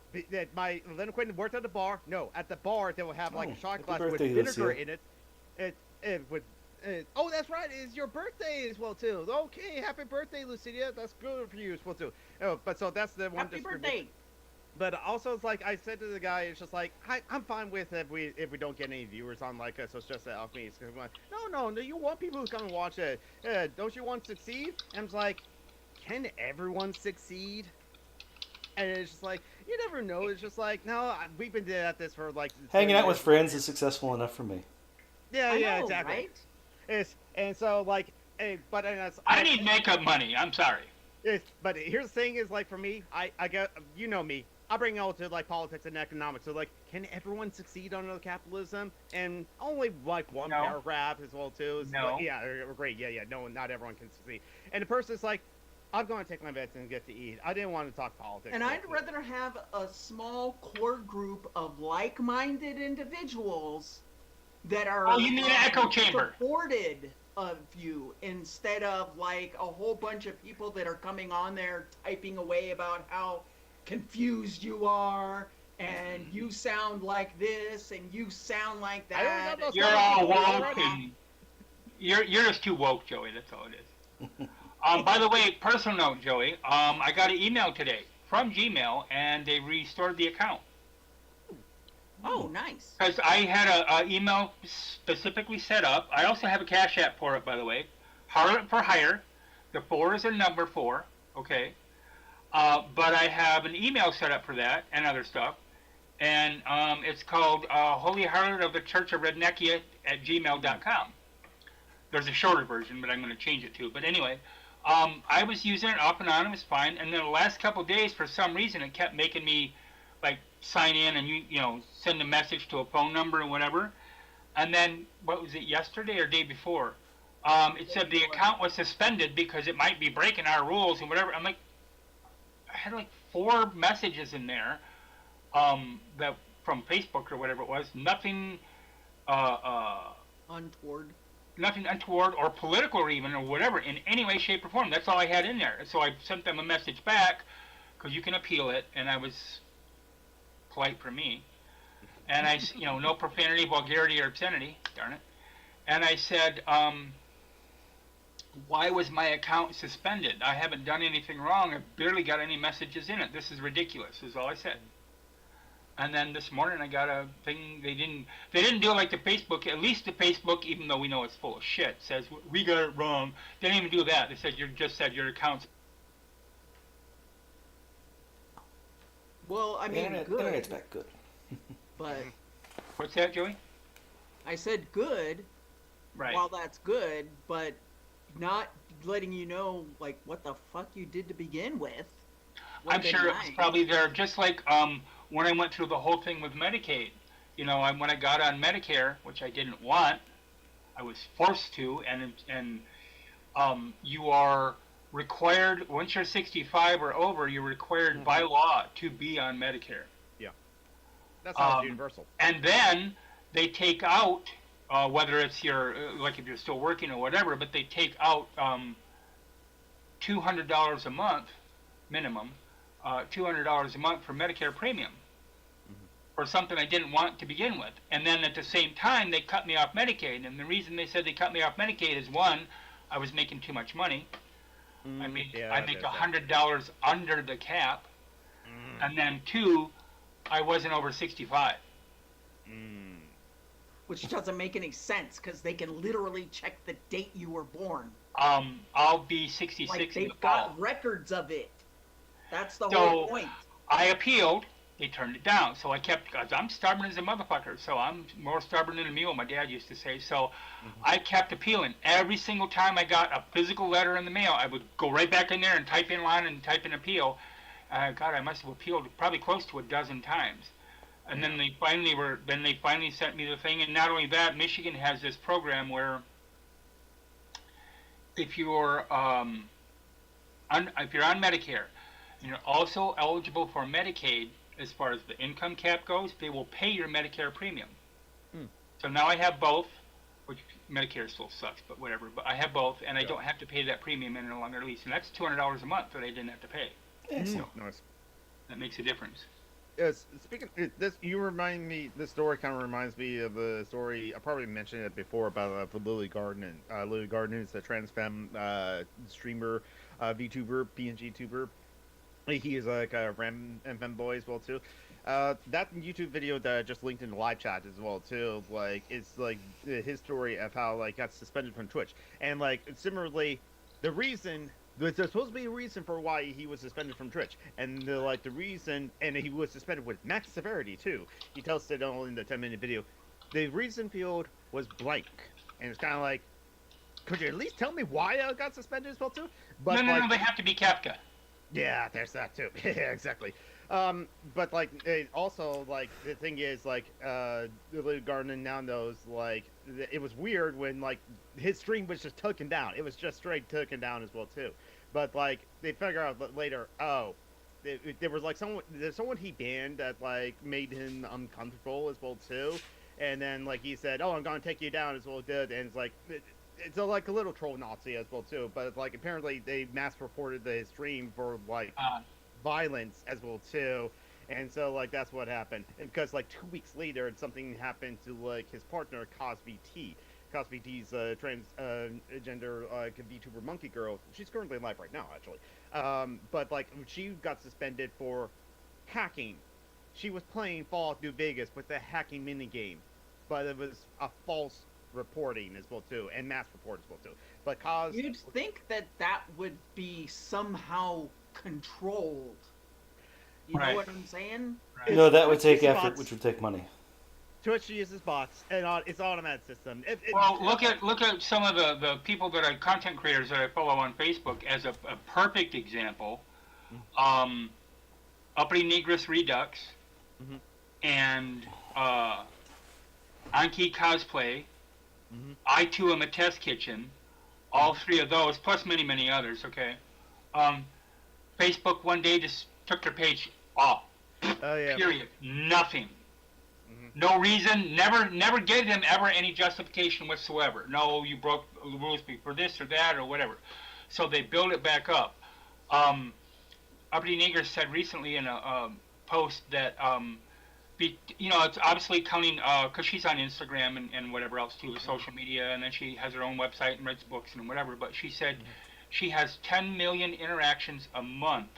my Leonard Quinn worked at the bar. No, at the bar they will have like a shot happy glass with birthday, vinegar Lucia. in it. Oh, that's right, it's your birthday as well too. Okay, happy birthday, Lucidia. That's good for you as well too. Oh, but so that's the one. Happy birthday. But also, it's like I said to the guy, it's just like I'm fine with if we don't get any viewers on like so it's just Alchemy. It's like, no, you want people to come and watch it. Don't you want to succeed? And it's like, can everyone succeed? And it's just like, you never know. It's just like, no, we've been at this for like Hanging out with years. friends is successful enough for me. Yeah, I know, exactly. right? And so like, I need makeup money. I'm sorry. But here's the thing: is like for me, I got me. I bring it all to like politics and economics. So like, can everyone succeed under capitalism? And only like one No. paragraph as well too. Is No. like, yeah, great. Yeah. No, not everyone can succeed. And the person's like, I'm going to take my meds and get to eat. I didn't want to talk politics. And I'd rather have a small core group of like-minded individuals that are Oh, you mean an echo chamber. supported of you instead of like a whole bunch of people that are coming on there typing away about how confused you are and you sound like this and you sound like I don't that. know those You're guys. all woke Already. and you're just too woke, Joey. That's all it is. By the way, personal note, Joey. I got an email today from Gmail, and they restored the account Oh, nice. because I had a email specifically set up. I also have a Cash App for it, by the way. Harlot for Hire. The 4 is a number 4. Okay. But I have an email set up for that and other stuff. And it's called Holy Harlot of the Church of Redneckia at gmail.com. There's a shorter version, but I'm going to change it to. But anyway, I was using it off and on. It was fine. And then the last couple of days, for some reason, it kept making me like sign in and you know send a message to a phone number and whatever. And then what was it, yesterday or day before? It said the account was suspended because it might be breaking our rules and whatever. I'm like, I had like 4 messages in there that from Facebook or whatever it was. Nothing Untoward. nothing untoward or political or even or whatever in any way, shape, or form. That's all I had in there. So I sent them a message back because you can appeal it, and I was polite for me. And I, you know, no profanity, vulgarity, or obscenity. Darn it. And I said, why was my account suspended? I haven't done anything wrong. I barely got any messages in it. This is ridiculous, is all I said. And then this morning I got a thing. They didn't do it like the Facebook. At least the Facebook, even though we know it's full of shit, says we got it wrong. They didn't even do that. They said you just said your account's. Well, I mean, Internet's good, back good. but What's that, Joey? I said good. Right. While that's good, but not letting you know like what the fuck you did to begin with. I'm been sure it nice. was probably there. Just like when I went through the whole thing with Medicaid, you know, when I got on Medicare, which I didn't want, I was forced to, and you are required once you're 65 or over, you're required by law to be on Medicare. Yeah, that's how it's universal. And then they take out whether it's your like if you're still working or whatever, but they take out $200 a month minimum, $200 a month for Medicare premium. For something I didn't want to begin with. And then at the same time, they cut me off Medicaid. And the reason they said they cut me off Medicaid is, one, I was making too much money. I make $100 under the cap. And then two, I wasn't over 65. Which doesn't make any sense, because they can literally check the date you were born. I'll be 66 Like, in the they've fall. got records of it. That's the So, whole point. I appealed. They turned it down. So I kept, because I'm stubborn as a motherfucker. So I'm more stubborn than a mule, my dad used to say. So I kept appealing. Every single time I got a physical letter in the mail, I would go right back in there and type in line and type in appeal. God, I must have appealed probably close to a dozen times. And then they finally sent me the thing. And not only that, Michigan has this program where if you're on Medicare, and you're also eligible for Medicaid, as far as the income cap goes, they will pay your Medicare premium. So now I have both, which Medicare still sucks, but whatever. But I have both, and I don't have to pay that premium any longer, at least. And that's $200 a month that I didn't have to pay. Excellent. Nice. That makes a difference. Yes, speaking this, you remind me. This story kind of reminds me of a story. I probably mentioned it before about Lily Garden. Lily Garden is a trans femme streamer, VTuber, PNG tuber. He is like a Ram and femboy as well too. That YouTube video that I just linked in the live chat as well too. Like it's like his story of how like got suspended from Twitch, and like similarly, the reason. There's supposed to be a reason for why he was suspended from Twitch, and the reason, and he was suspended with max severity too. He tells it all in the 10-minute video. The reason field was blank, and it's kind of like, could you at least tell me why I got suspended as well too? But No, they have to be Kafka. Yeah, there's that too. Yeah, exactly. But like, also like the thing is like, Lily Garden now knows like it was weird when like his stream was just taken down. It was just straight taken down as well too. But like they figure out later, oh, there was like there's someone he banned that like made him uncomfortable as well too. And then like he said, oh, I'm gonna take you down as well did, and it's like. It's like a little troll Nazi as well too, but like apparently they mass reported the stream for like violence as well too, and so like that's what happened. And because like 2 weeks later, something happened to like his partner Cosby T. Cosby T's transgender VTuber monkey girl. She's currently alive right now actually, but like she got suspended for hacking. She was playing Fallout New Vegas with the hacking minigame, but it was a false reporting as well too, and mass report as well too. But you'd think that would be somehow controlled. You know what I'm saying? Right. No, that would take effort, which would take money. Twitch uses bots, and it's automatic system. Well, look at some of the people that are content creators that I follow on Facebook as a perfect example. Uppity Negress Redux and Anki Cosplay. I too am a test kitchen. All three of those, plus many others. Okay. Facebook one day just took their page off. Oh yeah. Period. Nothing. No reason. Never gave them ever any justification whatsoever. No, you broke the rules for this or that or whatever. So they built it back up. Uppity Nigger said recently in a post that it's obviously counting because she's on Instagram and whatever else too, social media, and then she has her own website and writes books and whatever. But she said she has 10 million interactions a month,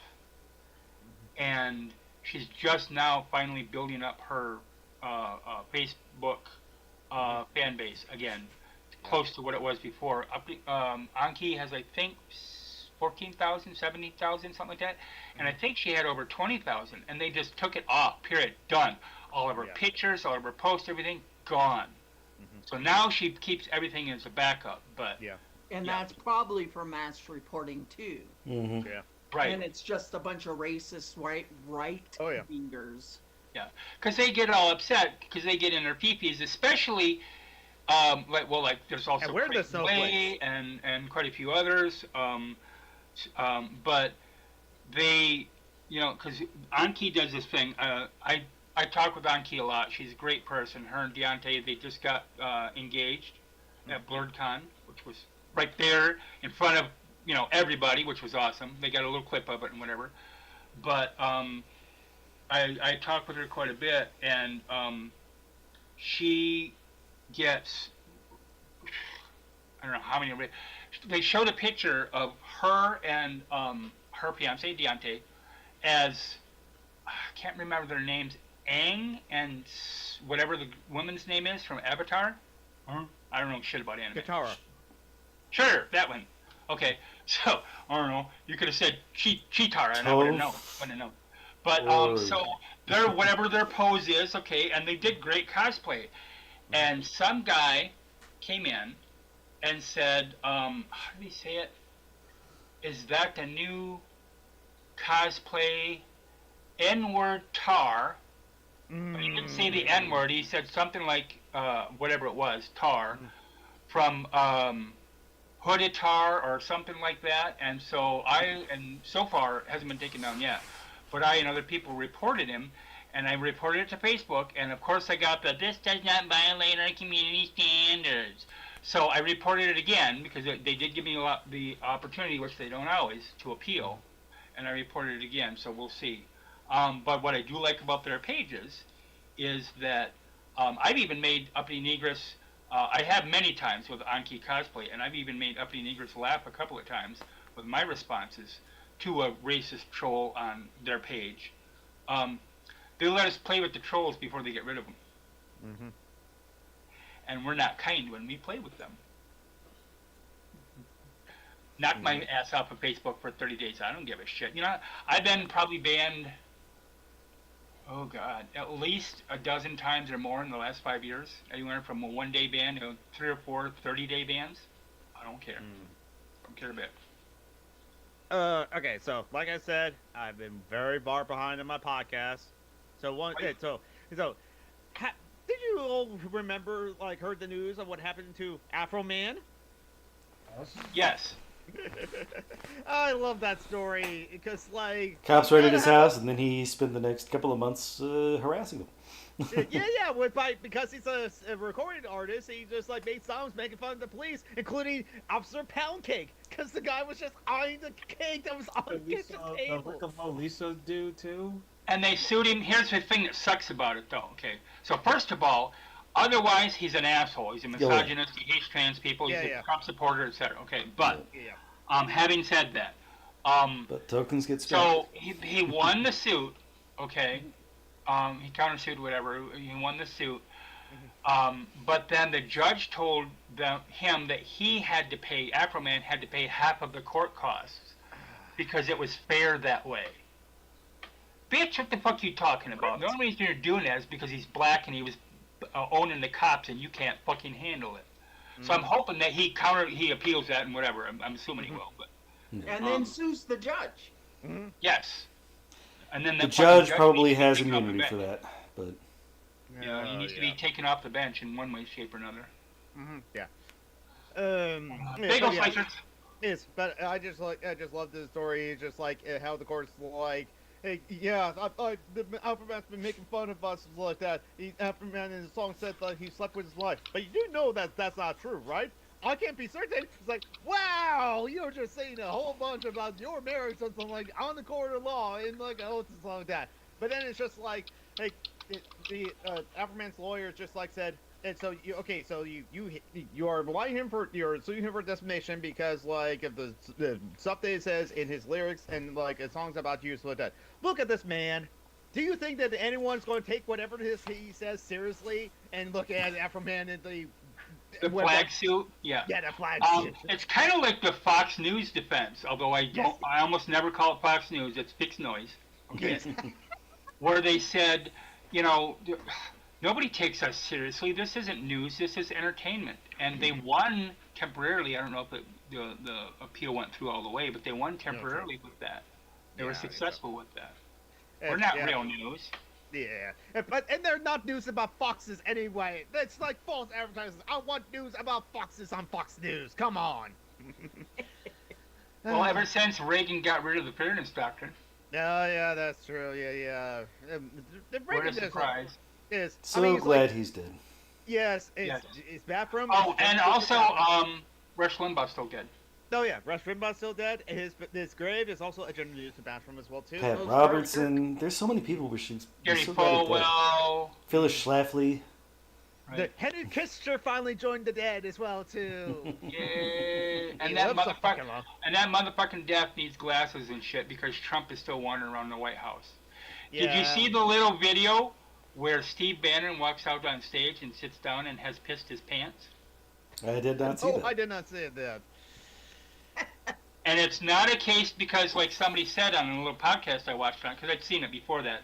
and she's just now finally building up her Facebook fan base again, close to what it was before. Anki has, I think, 14,000, 17,000, something like that. And I think she had over 20,000, and they just took it off, period, done. All of her pictures, all of her posts, everything, gone. So now she keeps everything as a backup, but... And that's probably for mass reporting, too. Yeah. Right. And it's just a bunch of racist Oh, yeah. wingers. Yeah, because they get all upset because they get in their peepees, especially like there's also And we're the Craig snowflakes. Way and quite a few others. But they, because Anki does this thing. I talk with Anki a lot. She's a great person. Her and Deontay, they just got engaged at BlurredCon, which was right there in front of everybody, which was awesome. They got a little clip of it and whatever. But I talk with her quite a bit, and she gets, I don't know how many. They showed a picture of her and her fiance Deontay as, I can't remember their names, Aang and whatever the woman's name is from Avatar. I don't know shit about anime. Katara. Sure, that one. Okay, so I don't know. You could have said Cheetara, and I wouldn't know. But so their whatever their pose is, okay, and they did great cosplay. And some guy came in and said, how did he say it? Is that the new cosplay N-word tar? But he didn't say the N-word. He said something like whatever it was, tar, from hooded tar or something like that. And so so far it hasn't been taken down yet. But I and other people reported him, and I reported it to Facebook, and of course I got this does not violate our community standards. So I reported it again, because they did give me the opportunity, which they don't always, to appeal, and I reported it again, so we'll see. But what I do like about their pages is that I've even made Uppity Negress, I have many times with Anki cosplay, and I've even made Uppity Negress laugh a couple of times with my responses to a racist troll on their page. They let us play with the trolls before they get rid of them. Mm-hmm. And we're not kind when we play with them. Knock my ass off of Facebook for 30 days. I don't give a shit. I've been probably banned, oh God, at least a dozen times or more in the last 5 years. Anywhere from a 1-day ban to 3 or 4 30-day bans. I don't care. Don't care a bit. Okay, so like I said, I've been very far behind in my podcast. So did you all remember, heard the news of what happened to Afro Man? Yes. I love that story because, cops raided his house, and then he spent the next couple of months harassing them. yeah, because he's a recording artist, he just made songs making fun of the police, including Officer Poundcake, because the guy was just eyeing the cake that was on the kitchen table. The Lisa dude too. And they sued him. Here's the thing that sucks about it, though. Okay, so first of all, otherwise he's an asshole. He's a misogynist. He hates trans people. He's a Trump supporter, etc. Okay, but having said that, but tokens get spent. So he won the suit. Okay. He countersued whatever. He won the suit. But then the judge told him that Afro Man had to pay half of the court costs because it was fair that way. Bitch, what the fuck are you talking about? The only reason you're doing that is because he's black and he was owning the cops and you can't fucking handle it. So I'm hoping that he appeals that and whatever. I'm assuming he will. But and then sues the judge. Yes. And then the judge probably has immunity for that, but he needs to be taken off the bench in one way, shape, or another. Yeah. Bagel slicers. Yes, but I just love this story. Just how the court's hey, yeah, the Alpha-Man's been making fun of us like that. Alpha-Man in the song said that he slept with his wife, but you do know that that's not true, right? I can't be certain. It's wow, you're just saying a whole bunch about your marriage, something on the court of law, and something like that. But then it's just the Afro-Man's lawyer just said, and so you are lying him you're suing him for defamation because of the stuff that he says in his lyrics and songs about you, so like that. Look at this man. Do you think that anyone's going to take whatever he says seriously and look at Afro-Man in the flag suit? Yeah. Yeah, the flag suit. It's kind of like the Fox News defense, although I almost never call it Fox News. It's fixed noise. Okay. Where they said, nobody takes us seriously. This isn't news. This is entertainment. And they won temporarily. I don't know if the appeal went through all the way, but they won temporarily with that. They were successful with that. We're And- not yeah. real news. Yeah, and they're not news about foxes anyway. It's like false advertising. I want news about foxes on Fox News. Come on. Well, ever since Reagan got rid of the fairness doctrine, Oh yeah, that's true. Yeah. The what a surprise. Is So it's glad like, he's dead. yes, Yes. it's bathroom. Oh, and also, Rush Limbaugh's still dead. Oh yeah, Rush Limbaugh's still dead. His grave is also a general use bathroom as well too. Pat Those Robertson. There's so many people we should. Gary so glad he's dead. Falwell. Phyllis Schlafly. The Right. Henry Kissinger finally joined the dead as well too. Yay. He And that lives so fucking motherfucker. long. And that motherfucking deaf needs glasses and shit because Trump is still wandering around the White House. Did you see the little video where Steve Bannon walks out on stage and sits down and has pissed his pants? I did not see Oh, that. I did not see that. And it's not a case because, like somebody said on a little podcast I watched on, because I'd seen it before that,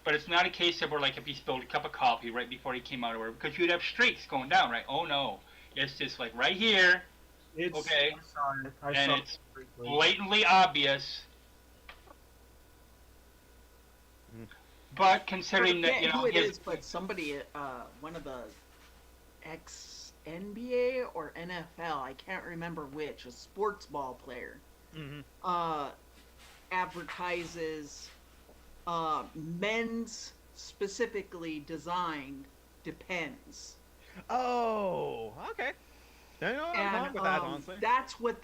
but it's not a case of where, like, if he spilled a cup of coffee right before he came out of work, because you'd have streaks going down, right? Oh, no. It's just, like, right here, It's, Okay. I saw it. I and saw it's it briefly. blatantly obvious. But I considering that, forget you know, who it his... is, but somebody, one of the ex-NBA or NFL, I can't remember which, a sports ball player, Mm-hmm. advertises men's specifically designed Depends. Oh, okay. I know I'm wrong And with that, honestly. that's what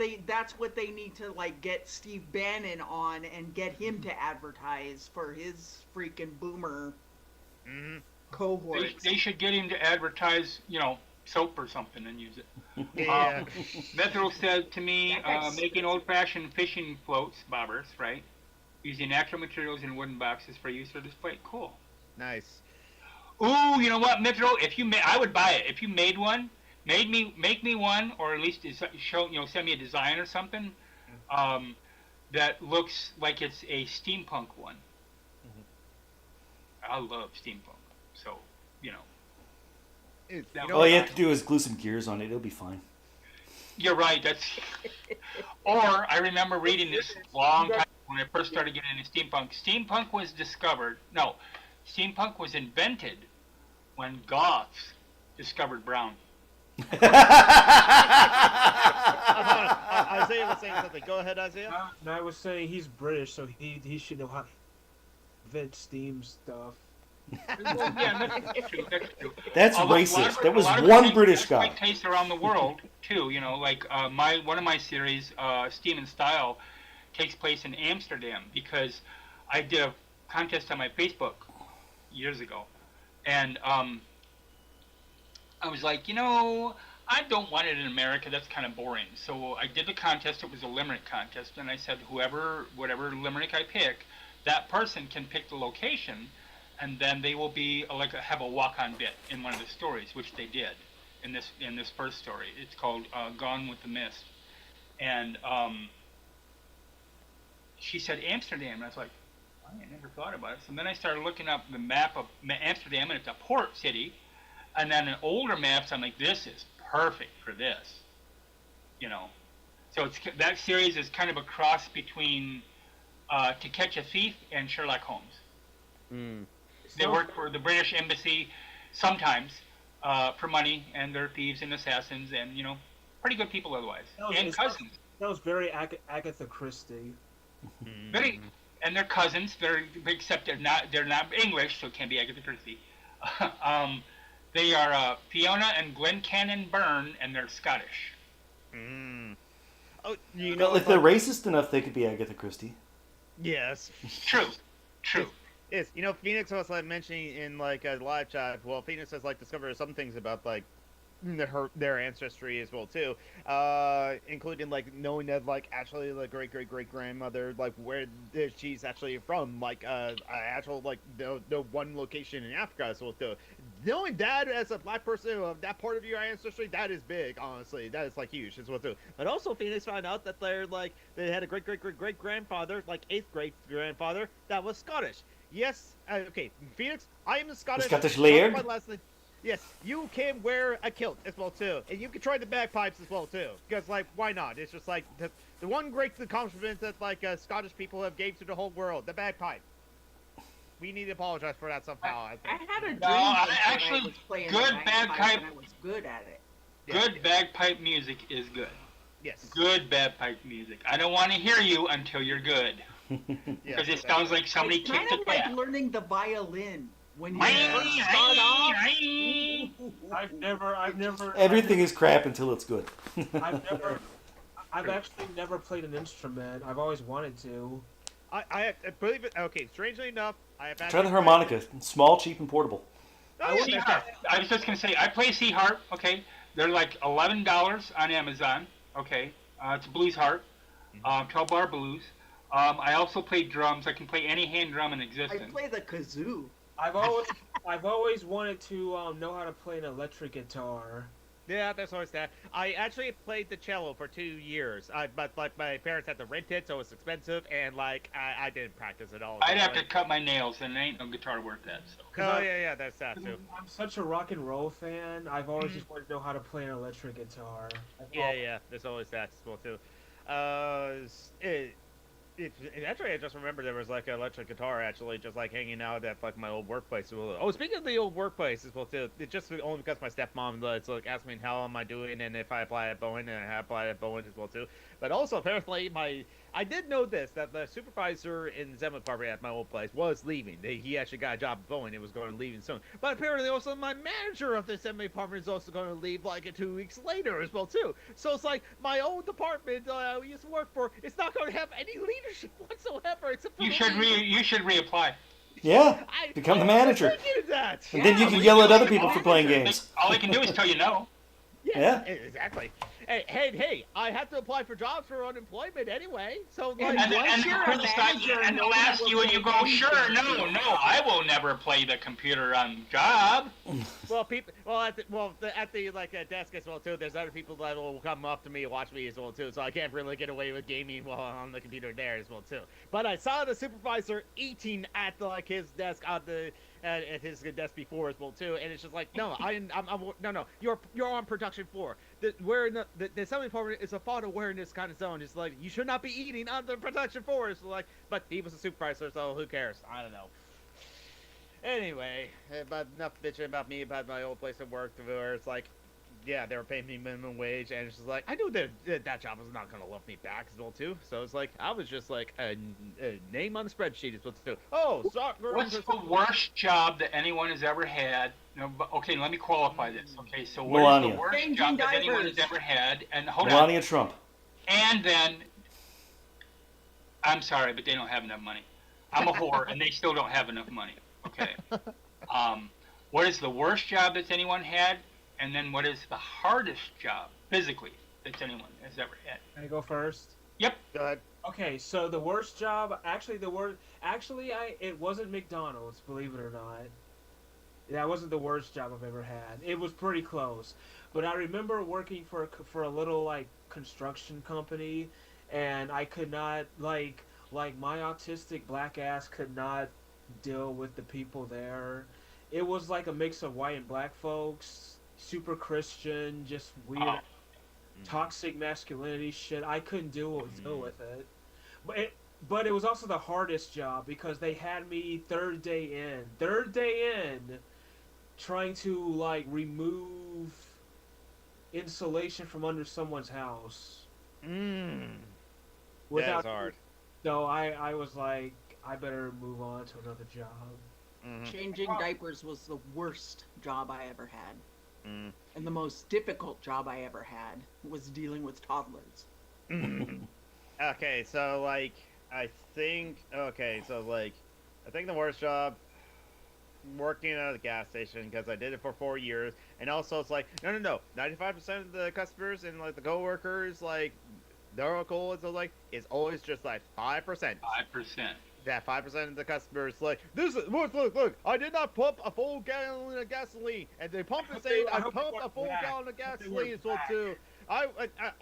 they need to like get Steve Bannon on and get him to advertise for his freaking boomer Mm-hmm. cohorts. They should get him to advertise, you know, soap or something and use it. Yeah. Metro said to me, That guy's- making old-fashioned fishing floats, bobbers, right? Using natural materials in wooden boxes for use or display. Cool. Nice. Ooh, you know what, Metro? If you I would buy it. If you made one, make me one, or at least show, you know, send me a design or something, that looks like it's a steampunk one. I love steampunk, so you know. You That know All what? you have to do is glue some gears on it. It'll be fine. You're right. That's. Or I remember reading this long time when I first started getting into steampunk. Steampunk was discovered. No, steampunk was invented when goths discovered brown. Isaiah was saying something. Go ahead, Isaiah. And I was saying he's British, so he should know how to invent steam stuff. Yeah, that's true. That's true. That's Although racist. That a was lot of one things British take guy. place around the world too. You know, like one of my series, Steam and Style, takes place in Amsterdam because I did a contest on my Facebook years ago, and I was like, you know, I don't want it in America. That's kind of boring. So I did the contest. It was a limerick contest, and I said, whatever limerick I pick, that person can pick the location, and then they will be have a walk-on bit in one of the stories, which they did in this first story. It's called Gone with the Mist, and she said Amsterdam, and I was like, I never thought about it. So then I started looking up the map of Amsterdam, and it's a port city. And then in older maps, I'm like, this is perfect for this, you know. So that series is kind of a cross between To Catch a Thief and Sherlock Holmes. Mm. They work for the British Embassy sometimes for money, and they're thieves and assassins, and you know, pretty good people otherwise, and cousins. That was very Agatha Christie. Very, and they're cousins. Except they're not English, so it can't be Agatha Christie. They are Fiona and Glencairn Byrne, and they're Scottish. Mm. Oh, you know, Well, if they're racist enough, they could be Agatha Christie. yes. True. Yes, you know, Phoenix was like mentioning in like a live chat. Well, Phoenix has like discovered some things about like their ancestry as well too, including like knowing that like actually the great grandmother like where she's actually from, like actual like the one location in Africa as well too. Knowing that as a black person of that part of your ancestry, that is big. Honestly, that is like huge as well too. But also, Phoenix found out that they had a great grandfather, like 8th great grandfather, that was Scottish. Yes, okay, Phoenix. I am the Scottish. Scottish laird? My last name. Yes, you can wear a kilt as well too, and you can try the bagpipes as well too. Because like, why not? It's just like the one great accomplishment that like Scottish people have gave to the whole world, the bagpipe. We need to apologize for that somehow. I I think. had a dream No, once that actually, I was playing good the bagpipe and bagpipe- I was good at it. Good bagpipe music is good. Yes. Good bagpipe music. I don't want to hear you until you're good. Because it sounds like somebody It's kind kicked of a like cat. learning the violin when you Wah, first start off. I've never. Everything is crap until it's good. I've actually never played an instrument. I've always wanted to. I believe it. Okay, strangely enough, I have Try actually the harmonica. Small, cheap, and portable. Oh, yeah, C there's harp. that. I was just gonna say I play C harp. Okay, they're like $11 on Amazon. Okay, it's a blues harp, 12-bar blues. I also play drums. I can play any hand drum in I existence. play the kazoo. I've always wanted to know how to play an electric guitar. Yeah, that's always that. I actually played the cello for 2 years, but like my parents had to rent it, so it's expensive, and like I didn't practice at all. I'd have to cut my nails, and there ain't no guitar worth that. So. Oh yeah, that's that too. I'm such a rock and roll fan. I've always just wanted to know how to play an electric guitar. Yeah, there's always that as well too. Actually, I just remember there was like an electric guitar actually just like hanging out at like my old workplace. Oh, speaking of the old workplace as well too, it just only because my stepmom like asked me how am I doing and if I apply at Boeing, and I applied at Boeing as well too. But also apparently I did know this, that the supervisor in the Zen department at my old place was leaving. He actually got a job at Boeing and was going to leave soon. But apparently also my manager of the Zen department is also going to leave like 2 weeks later as well too. So it's like my old department we used to work for, it's not going to have any leadership whatsoever. Except for You should reapply. Yeah, become the manager. Thinking that. And then you can yell at other people for playing games. All they can do is tell you no. Yeah. Exactly. Hey, I have to apply for jobs for unemployment anyway. So like, And once you're a manager, and they'll nobody ask will you, and say you go, anything. sure, no, I will never play the computer on job. well, people, at the like desk as well too. There's other people that will come up to me and watch me as well too. So I can't really get away with gaming while on the computer there as well too. But I saw the supervisor eating at like his desk on the. At his desk before as well too, and it's just like no, no, you're on production floor. We're in the assembly department is a fault awareness kind of zone. It's like you should not be eating on the production floor. It's like, but he was a supervisor, so who cares? I don't know. Anyway, but enough bitching about me about my old place of work, where it's like, yeah, they were paying me minimum wage, and it's just like I knew that job was not gonna love me back as well too. So it's like I was just like a name on the spreadsheet is what to do. Oh, soccer. What's the worst job that anyone has ever had? No, but, okay, let me qualify this. Okay, so what is Melania. the worst Changing job that anyone has diapers. ever had? And hold on. Melania Trump. And then, I'm sorry, but they don't have enough money. I'm a whore, and they still don't have enough money. Okay. What is the worst job that's anyone had? And then what is the hardest job, physically, that anyone has ever had? Can I go first? Yep. Go ahead. Okay, so the worst job, it wasn't McDonald's, believe it or not. That wasn't the worst job I've ever had. It was pretty close, but I remember working for a little like construction company, and I could not like my autistic black ass could not deal with the people there. It was like a mix of white and black folks. Super Christian, just weird, toxic masculinity shit. I couldn't deal with it. But it was also the hardest job because they had me third day in, trying to like remove insulation from under someone's house. That's hard. So I was like, I better move on to another job. Changing diapers was the worst job I ever had. And the most difficult job I ever had was dealing with toddlers. Okay, so like I think the worst job working at a gas station because I did it for 4 years, and also it's like no, 95% of the customers and like the coworkers like their goal is always just like 5%. 5%. That 5% of the customers like this is look. I did not pump a full gallon of gasoline, and the pump is saying I pumped a full gallon of gasoline as well too. I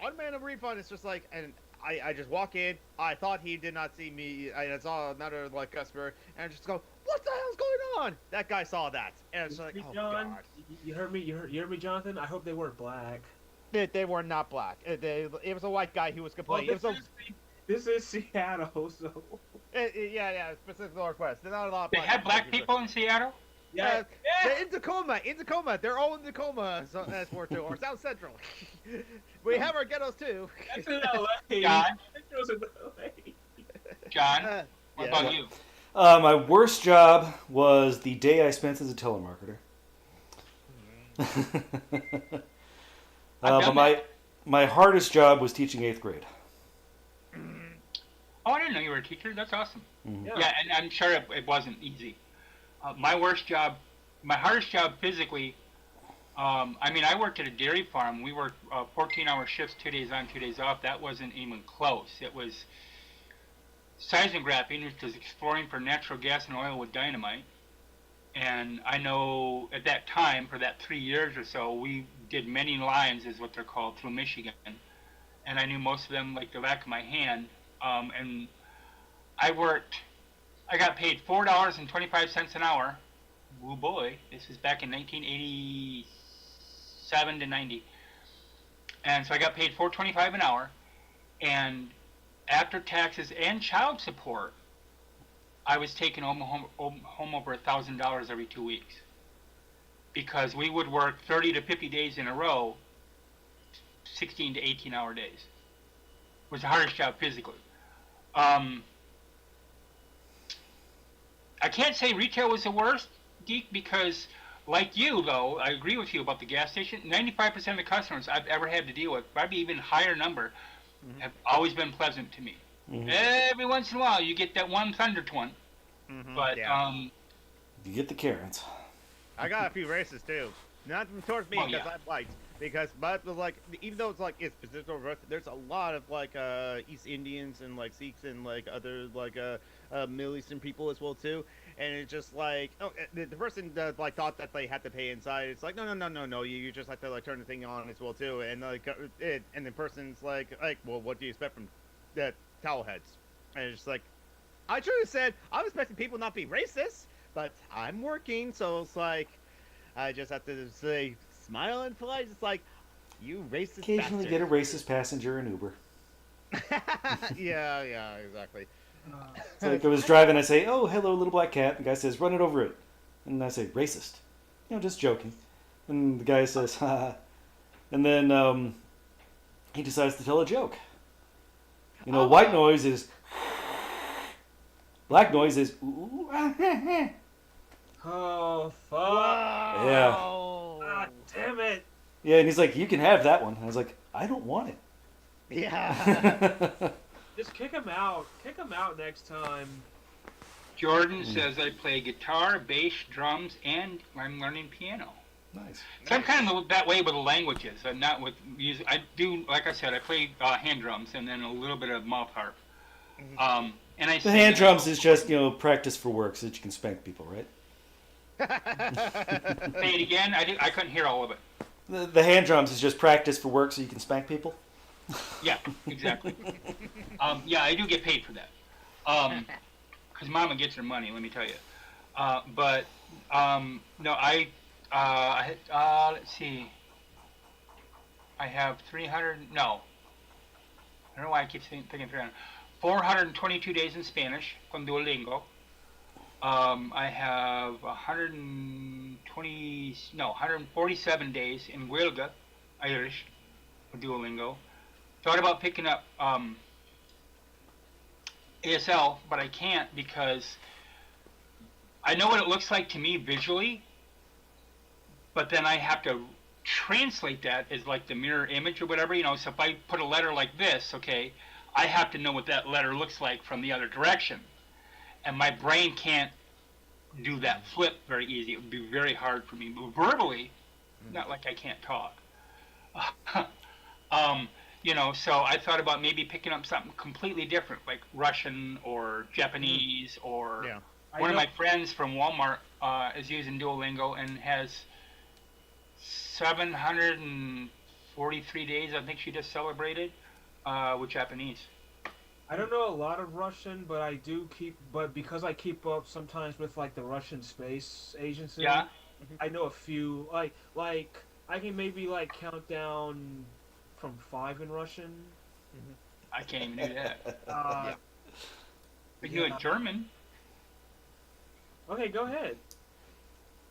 unmanned a refund. It's just like, and I just walk in. I thought he did not see me. I saw another like customer, and I just go, what the hell's going on, that guy saw that, and it's like, oh John, god. you heard me. You heard me, Jonathan. I hope they weren't black. They were not black. It was a white guy who was complaining. This is Seattle, so. Yeah, Pacific Northwest. There's not a lot of They had black people in Seattle? Yeah, they're in Tacoma. They're all in Tacoma. So that's more too, or South Central. We have our ghettos too. That's in LA. John? It was in LA. John, what about you? My worst job was the day I spent as a telemarketer. But my hardest job was teaching 8th grade. Oh, I didn't know you were a teacher. That's awesome. Mhm. Yeah, and I'm sure it wasn't easy. My hardest job physically, I worked at a dairy farm. We worked 14-hour shifts, 2 days on, 2 days off. That wasn't even close. It was seismographing, which was exploring for natural gas and oil with dynamite. And I know at that time, for that 3 years or so, we did many lines, is what they're called, through Michigan. And I knew most of them like the back of my hand. And I got paid $4.25 an hour. Oh boy, this was back in 1987 to 90. And so I got paid $4.25 an hour. And after taxes and child support, I was taking home over $1,000 every 2 weeks. Because we would work 30 to 50 days in a row, 16 to 18-hour days. It was the hardest job physically. I can't say retail was the worst, Geek, because like you, though, I agree with you about the gas station. 95% of the customers I've ever had to deal with, probably even higher number, have always been pleasant to me. Mhm. Every once in a while, you get that one thundered one, but You get the Karens. I got a few races too. Not towards me Oh, because yeah. I'm white. But like, even though it's like it's Pacific Northwest, there's a lot of like East Indians and like Sikhs and like other like Middle Eastern people as well too. And it's just like, the person that like thought that they had to pay inside. It's like no. You just have to like turn the thing on as well too. And like and the person's like, well, what do you expect from the towel heads? And it's just like, I should have said I'm expecting people not be racist, but I'm working, so it's like I just have to say smile and polite. It's like, you racist Occasionally bastard. get a racist passenger in Uber. yeah, exactly. It's like I was driving, I say, "Oh, hello, little black cat." The guy says, "Run it over it." And I say, "Racist." Just joking. And the guy says, "Ha." And then he decides to tell a joke. White noise is... Black noise is... Ooh, Oh, fuck. Yeah. God damn it. Yeah, and he's like, "You can have that one." And I was like, "I don't want it." Yeah. Just kick him out. Kick him out next time. Jordan says I play guitar, bass, drums, and I'm learning piano. Nice. So I'm kind of that way with the languages, not with music. I do, like I said, I play hand drums and then a little bit of mouth harp. And I The hand drums is just, practice for work so that you can spank people, right? Say it again. I couldn't hear all of it. The hand drums is just practice for work so you can spank people? Yeah, exactly. Yeah, I do get paid for that. Because Mama gets her money, let me tell you. No, let's see. I have 300, no. I don't know why I keep thinking 300. 422 days in Spanish con Duolingo. I have 147 days in Huelga, Irish, with Duolingo. Thought about picking up ASL, but I can't because I know what it looks like to me visually, but then I have to translate that as like the mirror image or whatever, so if I put a letter like this, okay, I have to know what that letter looks like from the other direction. And my brain can't do that flip very easy. It would be very hard for me. But verbally, not like I can't talk. So I thought about maybe picking up something completely different, like Russian or Japanese or one of my friends from Walmart is using Duolingo and has 743 days, I think she just celebrated, with Japanese. I don't know a lot of Russian, but I do keep. But because I keep up sometimes with like the Russian Space Agency, Yeah, I know a few. Like I can maybe like count down from 5 in Russian. I can't even do that. Uh, Yeah. I can do yeah. it German. Okay, go ahead.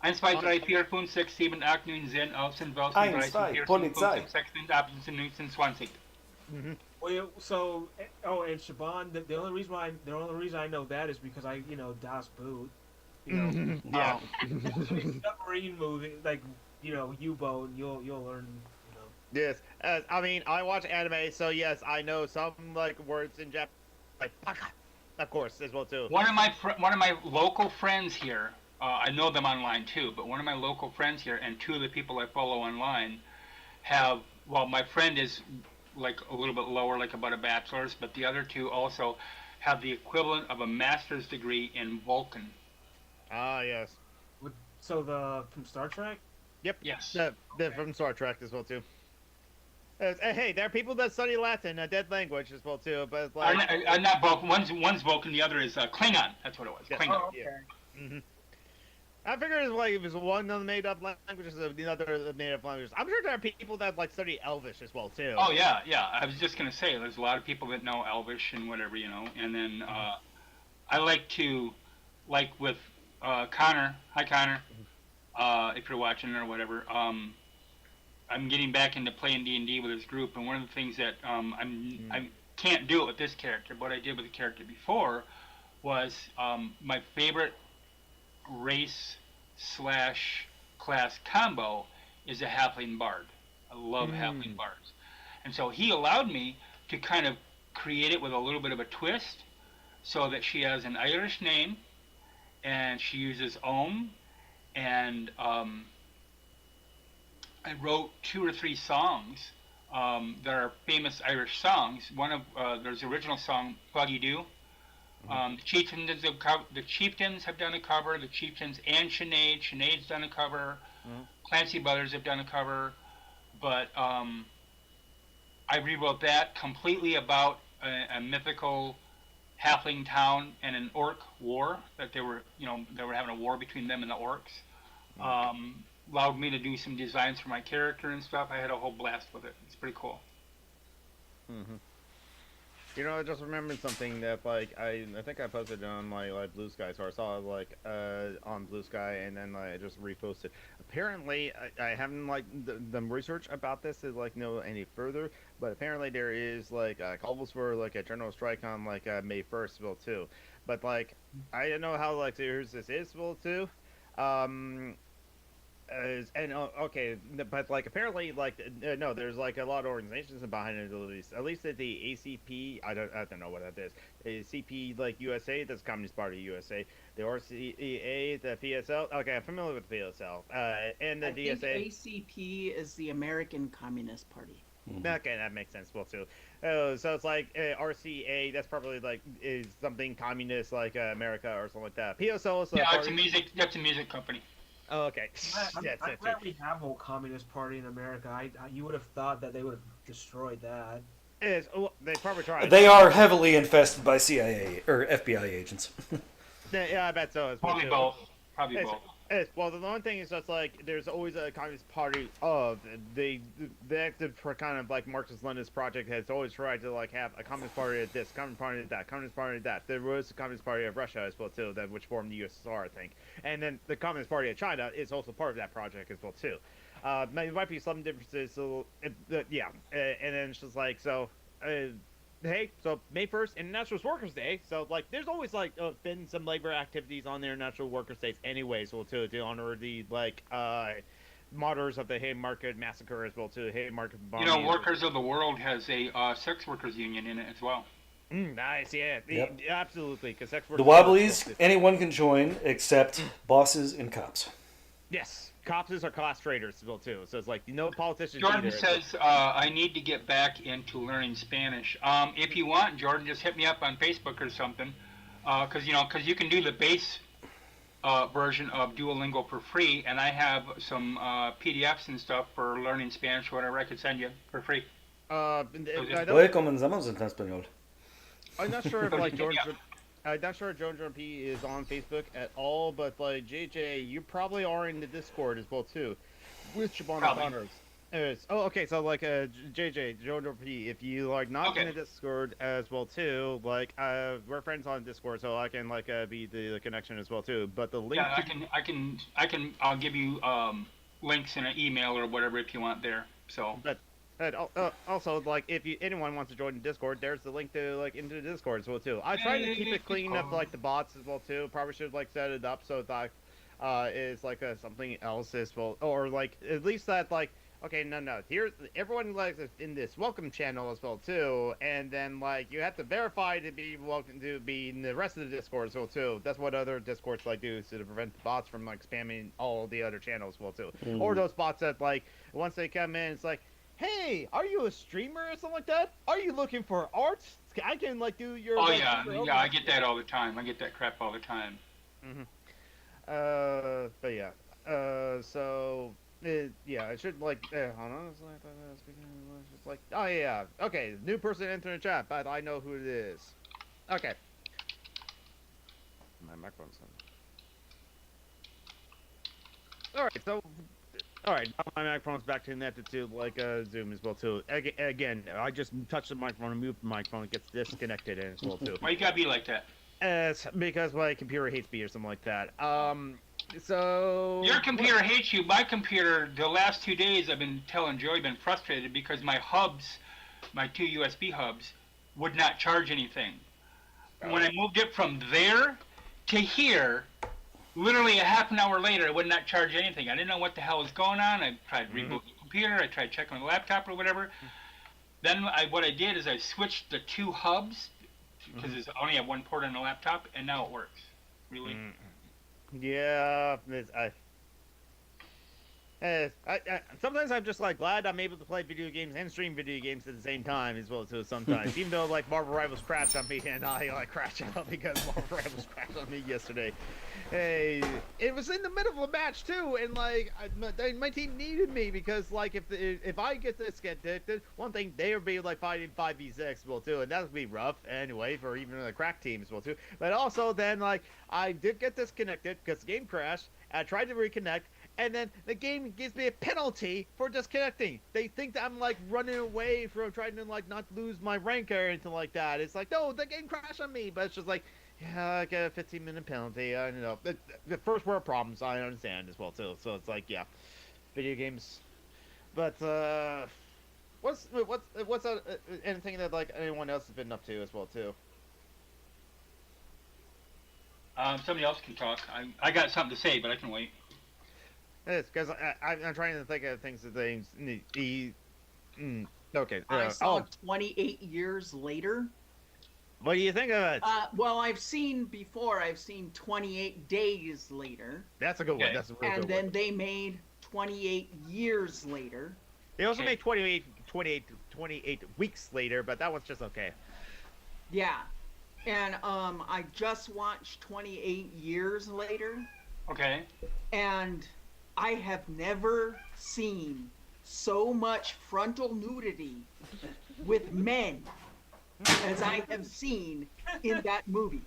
1, 2, 3, 4, 5, 6, 7, 8, 9, 10, 11, 12, 13, 1, 2, 14, Polizei. 15, 16, 17, 19, 20. Well, so and Shaban, the only reason I know that is because Das Boot, you know, Yeah. submarine movie like U-boat, and you'll learn, you know. Yes. I mean, I watch anime, so yes, I know some like words in Japanese, like "baka," of course, as well too. One of my local friends here, I know them online too, but one of my local friends here and two of the people I follow online have. Well, my friend is like a little bit lower, like about a bachelor's, but the other two also have the equivalent of a master's degree in Vulcan. Ah, yes. So the from Star Trek. Yep. Yes. They're from Star Trek as well too. Hey, there are people that study Latin, a dead language as well too, but it's like Not Vulcan. One's Vulcan, the other is Klingon. That's what it was. Yeah. Klingon. Oh, okay. hmm I figured it's like if it's one of the made up languages, the other of the made up languages. I'm sure there are people that like study Elvish as well too. Oh yeah, yeah. I was just gonna say, there's a lot of people that know Elvish and whatever, And then I like to, like with Connor. Hi Connor. If you're watching or whatever. I'm getting back into playing D&D with this group, and one of the things that I can't do it with this character, but I did with the character before, was my favorite race / class combo is a halfling bard. I love halfling bards, and so he allowed me to kind of create it with a little bit of a twist, so that she has an Irish name, and she uses Ohm, and I wrote 2 or 3 songs that are famous Irish songs. One of there's the original song "Buggy Doo." The Chieftains have done a cover. The Chieftains and Sinead's done a cover. Clancy Brothers have done a cover, but I rewrote that completely about a mythical halfling town and an orc war that they were having a war between them and the orcs. Allowed me to do some designs for my character and stuff. I had a whole blast with it. It's pretty cool. I just remembered something that like I think I posted on my like Blue Sky, so I saw it like on Blue Sky, and then I just reposted. Apparently, I haven't like done research about this to like know any further, but apparently there is like calls for like a general strike on like May 1st, Bill 2. But like I don't know how like serious this is, Bill 2. Okay, but like apparently like no, there's like a lot of organizations behind it at least at the ACP. I don't know what that is. The CP like USA, that's Communist Party USA. The RCA, the PSL. Okay, I'm familiar with the PSL. And the I DSA. think ACP is the American Communist Party. Okay, that makes sense. Well, too. So it's like RCA. That's probably like is something communist like America or something like that. PSL is That's a music company. Oh, okay. I'm glad we have a whole communist party in America. You would have thought that they would have destroyed that. They probably tried. They are heavily infested by CIA or FBI agents. Yeah, I bet so. Probably both. Probably both. Well, the one thing is that's like there's always a communist party of the active for kind of like Marxist-Leninist project has always tried to like have a communist party of this, communist party of that, communist party of that. There was a communist party of Russia as well too, that which formed the USSR, I think, and then the communist party of China is also part of that project as well too. There might be some differences, so yeah, and then it's just like so. Hey, so May 1st, International Workers' Day. So, like, there's always, like, been some labor activities on the International Workers' Days anyways, well, to honor the, like, martyrs of the Haymarket Massacre as well, too. Haymarket bombing. Workers of the World has a sex workers union in it as well. Nice, yeah. Yep. Absolutely, because sex workers... The Wobblies, anyone can join except bosses and cops. Yes. Cops are class traitors as well, too. So it's like, politicians Jordan either. says, I need to get back into learning Spanish. If you want, Jordan, just hit me up on Facebook or something. Because you can do the base version of Duolingo for free, and I have some PDFs and stuff for learning Spanish, whatever I could send you for free. Hoy comenzamos en español. I'm not sure if like I'm not sure if Jordan P is on Facebook at all, but like JJ, you probably are in the Discord as well too. With Shabana Probably. Connors. Oh, okay. So like JJ Jordan P, if you like not in the Discord as well too, like we're friends on Discord, so I can like be the connection as well too. But the link. Yeah, I'll give you links in an email or whatever if you want there. So. But also, like, if anyone wants to join the Discord, there's the link to like into the Discord as well too. I try to keep it clean up like the bots as well too. Probably should like set it up so that is like something else as well, or like at least that like okay no here's everyone like in this welcome channel as well too, and then like you have to verify to be welcome to be in the rest of the Discord as well too. That's what other Discords like do, is to prevent the bots from like spamming all the other channels as well too, or those bots that like once they come in it's like, hey, are you a streamer or something like that? Are you looking for art? I can like do your. Oh yeah, I get that all the time. I get that crap all the time. But yeah. So yeah, I should like. Hold on. It's like, oh yeah. Okay, new person entering the chat, but I know who it is. Okay. My microphone's on. All right. So. All right, now my microphone's back connected to like Zoom as well too. Again, I just touched the microphone and moved the microphone, it gets disconnected in as well too. Why you gotta be like that? It's because my computer hates me or something like that. So Your computer hates you. My computer, the last 2 days, I've been telling Joey, been frustrated because my hubs, my 2 USB hubs, would not charge anything. When I moved it from there to here, literally a half an hour later, it would not charge anything. I didn't know what the hell was going on. I tried rebooting the computer. I tried checking the laptop or whatever. Then what I did is I switched the 2 hubs because I only have 1 port on the laptop, and now it works. Really? Yeah, sometimes I'm just like glad I'm able to play video games and stream video games at the same time as well too. Sometimes, even though like Marvel Rivals crashed on me and I like crashed out because Marvel Rivals crashed on me yesterday. Hey, it was in the middle of a match too, and like my team needed me because like if I get addicted, one thing they would be like fighting 5v6 as well too, and that would be rough anyway for even the crack team as well too. But also then like I did get disconnected because the game crashed. I tried to reconnect. And then the game gives me a penalty for disconnecting. They think that I'm like running away from trying to like not lose my rank or anything like that. It's like, no, the game crashed on me. But it's just like, yeah, I get a 15-minute penalty. I don't know. The first world problems, I understand as well too. So it's like, yeah, video games. But what's anything that like anyone else has been up to as well too? Somebody else can talk. I got something to say, but I can wait. It's because I'm trying to think of things that things. Okay. I saw 28 years later. What do you think of it? Well, I've seen 28 days later. That's a good one. That's a real good one. And then they made 28 years later. They also made 28 weeks later, but that one's just okay. Yeah. And I just watched 28 years later. Okay. And I have never seen so much frontal nudity with men as I have seen in that movie.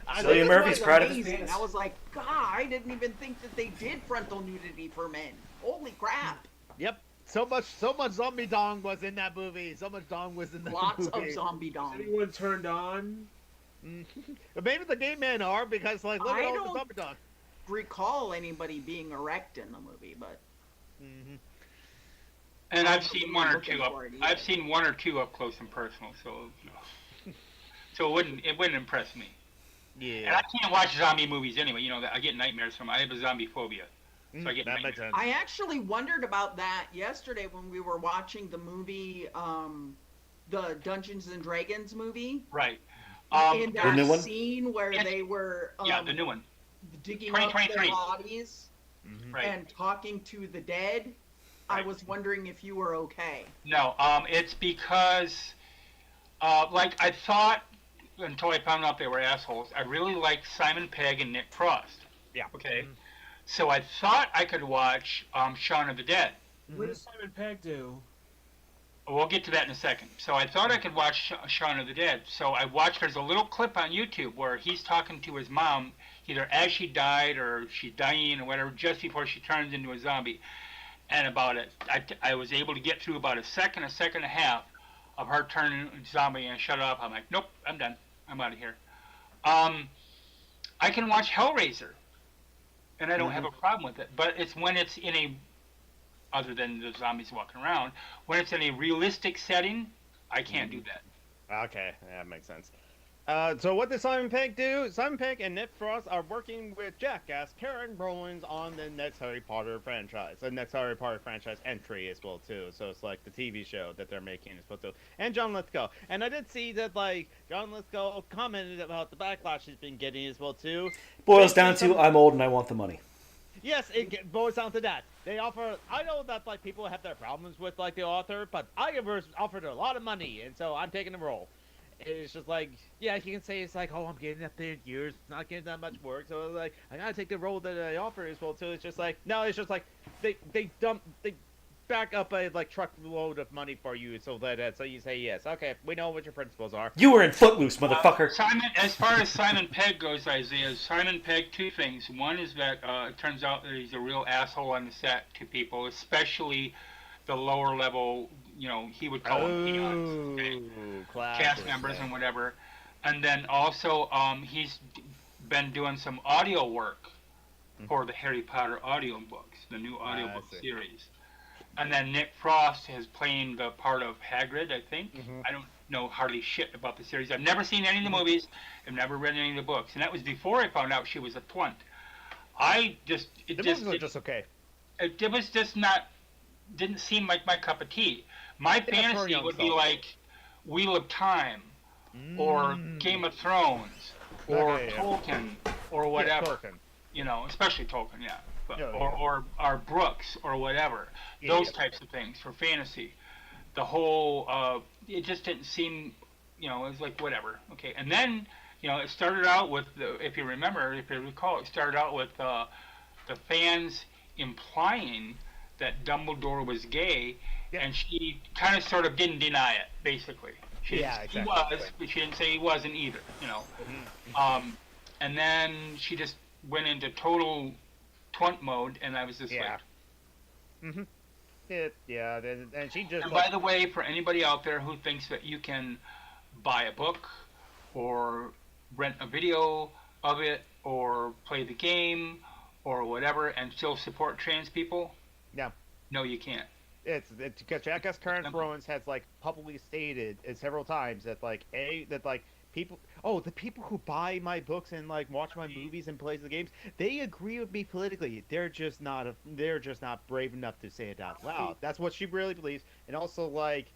Cillian Murphy's proud of his penis. I was like, God, I didn't even think that they did frontal nudity for men. Holy crap. Yep. So much zombie dong was in that movie. So much dong was in that movie. Lots of zombie dong. Is anyone turned on? Maybe the gay men are because like look at all the zombie dong. Recall anybody being erect in the movie, but and I've seen one or two up. I've seen 1 or 2 up close and personal, so so it wouldn't impress me. Yeah. And I can't watch zombie movies anyway. You know that I get nightmares from. I have a zombie phobia, so I get that makes nightmares. sense. I actually wondered about that yesterday when we were watching the movie, the Dungeons and Dragons movie. Right. In that scene where they were the new one. Digging up their bodies and talking to the dead. Right. I was wondering if you were okay. No, it's because, like I thought until I found out they were assholes. I really liked Simon Pegg and Nick Frost. Yeah. Okay. So I thought I could watch Shaun of the Dead. What does Simon Pegg do? We'll get to that in a second. So I thought I could watch Shaun of the Dead. So I watched. There's a little clip on YouTube where he's talking to his mom, either as she died or she's dying or whatever, just before she turns into a zombie. And about it, I was able to get through about a second and a half of her turning into a zombie and shut it off. I'm like, nope, I'm done. I'm out of here. I can watch Hellraiser, and I don't have a problem with it. But it's when it's in a, other than the zombies walking around, when it's in a realistic setting, I can't do that. Okay, that makes sense. So what did Simon Pegg do? Simon Pegg and Nick Frost are working with Jackass Karen Rollins on the next Harry Potter franchise. The next Harry Potter franchise entry as well, too. So it's like the TV show that they're making as well, too. And John Lithgow. And I did see that, like, John Lithgow commented about the backlash he's been getting as well, too. Boils down to, I'm old and I want the money. Yes, it boils down to that. They offer. I know that like people have their problems with like the author, but I was offered a lot of money, and so I'm taking the role. It's just like, yeah, you can say it's like, oh, I'm getting up there in years, not getting that much work, so like I gotta take the role that I offer as well too. It's just like, no, it's just like they back up a like truckload of money for you, so you say yes. Okay, we know what your principles are. You were in Footloose, motherfucker. Simon, as far as Simon Pegg goes, Isaiah, Simon Pegg, two things. One is that it turns out that he's a real asshole on the set to people, especially the lower level, you know, he would call them peons, okay? Cast members and whatever. And then also, he's been doing some audio work for the Harry Potter audio books, the new audiobook series. And then Nick Frost is playing the part of Hagrid, I think. I don't know hardly shit about the series. I've never seen any of the movies. I've never read any of the books. And that was before I found out she was a twant. Movies were just okay. It was just not, didn't seem like my cup of tea. My fantasy would be like Wheel of Time, or Game of Thrones, or Tolkien, or whatever. Yeah, you know, especially Tolkien, yeah. Or Brooks, or whatever. Those types of things for fantasy. The whole, it just didn't seem, you know, it was like whatever. Okay, and then, you know, it started out with, if you recall, it started out with the fans implying that Dumbledore was gay, and she kind of sort of didn't deny it, basically. He was, but she didn't say he wasn't either, you know. And then she just went into total twant mode, and I was just like... and she just... And by the way, for anybody out there who thinks that you can buy a book, or rent a video of it, or play the game, or whatever, and still support trans people... No, you can't. It's because Jackass Karen Rollins has like publicly stated several times that people, the people who buy my books and like watch my movies and play the games, they agree with me politically. They're just not brave enough to say it out loud. That's what she really believes. And also like,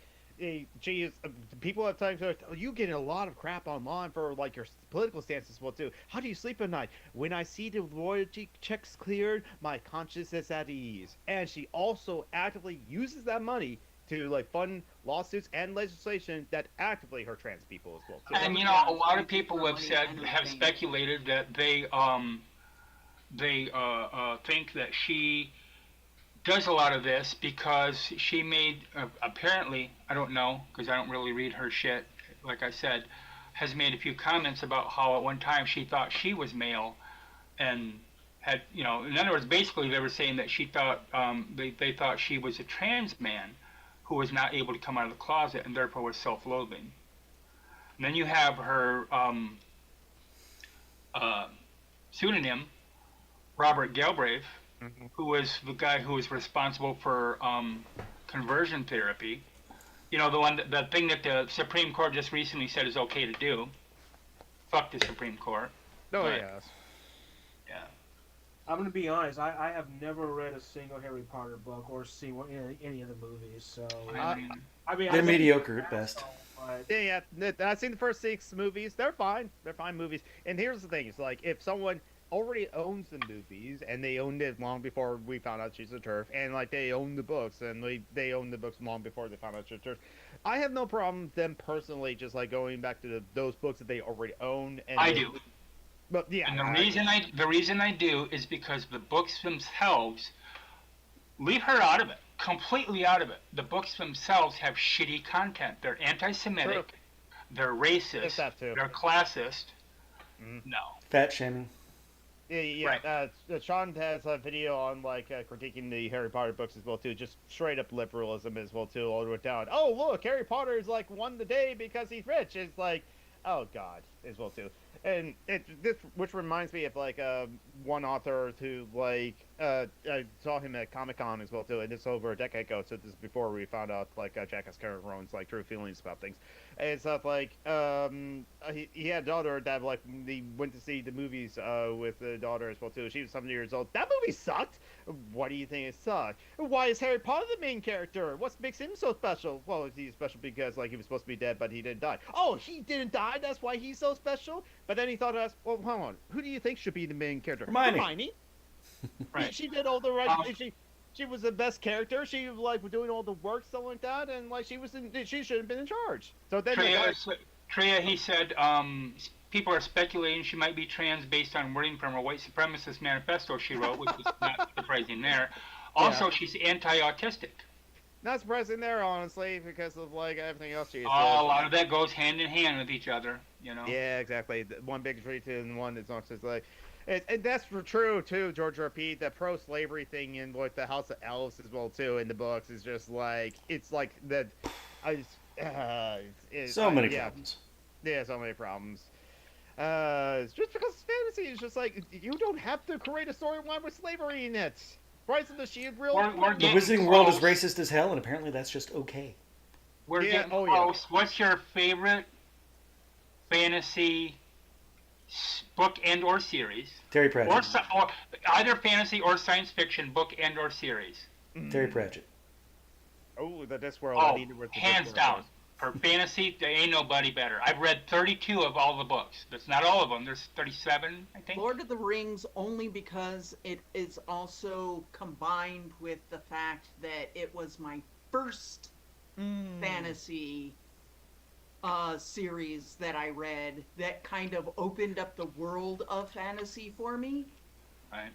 people at times are like, oh, you get a lot of crap online for like your political stances. Well, too. How do you sleep at night? When I see the royalty checks cleared, my conscience is at ease. And she also actively uses that money to like fund lawsuits and legislation that actively hurt trans people as well, too. And you know, a lot of people have speculated that they think that she does a lot of this because she made, apparently, I don't know, because I don't really read her shit, like I said, has made a few comments about how at one time she thought she was male, and had, you know, in other words, basically they were saying that she thought, they thought she was a trans man who was not able to come out of the closet and therefore was self-loathing. And then you have her pseudonym, Robert Galbraith, who was the guy who was responsible for conversion therapy. You know, the thing that the Supreme Court just recently said is okay to do. Fuck the Supreme Court. Oh, but, yes. Yeah. I'm gonna be honest. I have never read a single Harry Potter book or seen any of the movies. So I mean, they're mediocre at best. I've seen the first 6 movies. They're fine. They're fine movies. And here's the thing: it's like if someone already owns the movies and they owned it long before we found out she's a TERF, and like they own the books and they own the books long before they found out she's a TERF. I have no problem them personally just like going back to those books that they already own. And I do. But yeah, and the reason I do is because the books themselves leave her out of it completely out of it. The books themselves have shitty content. They're anti-Semitic. True. They're There's racist. that too. They're classist. Mhm. No. Fat shaming. Yeah. Right. Sean has a video on critiquing the Harry Potter books as well too. Just straight up liberalism as well too, all the way down. Oh look, Harry Potter is won the day because he's rich. It's like, oh god, as well too. And which reminds me of one author who I saw him at Comic-Con as well too, and it's over a decade ago. So this is before we found out Jackass Cameron's true feelings about things. And stuff he had a daughter that he went to see the movies with the daughter as well too. She was 7 years old. That movie sucked. What do you think it sucked? Why is Harry Potter the main character? What makes him so special? Well, he's special because he was supposed to be dead, but he didn't die. Oh, he didn't die. That's why he's so special. But then he thought to us, well, hold on. Who do you think should be the main character? Hermione. Right. She did all the right. She was the best character. She was doing all the work, stuff like that, and she should have been in charge. So then Treya, he said, people are speculating she might be trans based on wording from her white supremacist manifesto she wrote, which is not surprising there. Also, she's anti-autistic. Not surprising there, honestly, because of everything else she said. A lot of that goes hand in hand with each other, you know. Yeah, exactly. One big tree to and one that's not just and that's true too, George R.P. The pro-slavery thing in the House of Elves as well too in the books is just it's that. So many problems. Yeah, so many problems. It's just because it's fantasy, it's just you don't have to create a storyline with slavery in it. Rise of the Shield, real. We're The Wizarding World is racist as hell, and apparently that's just okay. We're getting close. What's your favorite fantasy book and or series? Terry Pratchett. Or either fantasy or science fiction book and or series. Terry Pratchett. Oh, the Discworld. Oh, I need to read the hands Discworld down. first. For fantasy, there ain't nobody better. I've read 32 of all the books. That's not all of them. There's 37, I think. Lord of the Rings only because it is also combined with the fact that it was my first fantasy series that I read that kind of opened up the world of fantasy for me. Right.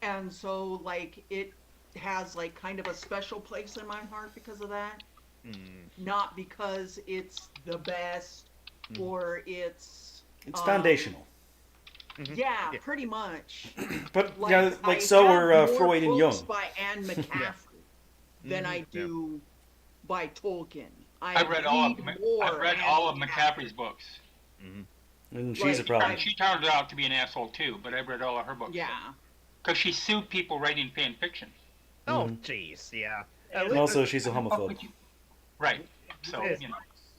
And so it has kind of a special place in my heart because of that. Not because it's the best or it's foundational. Yeah, pretty much. But I so have were more Freud and books Jung. by Anne McCaffrey than I do by Tolkien. I've read all of Anne McCaffrey's books. And she's a problem. She turned out to be an asshole too, but I've read all of her books. Yeah. Because she sued people writing fan fiction. Oh, jeez, yeah. And also, she's a homophobe. Right. So, Yes. you know.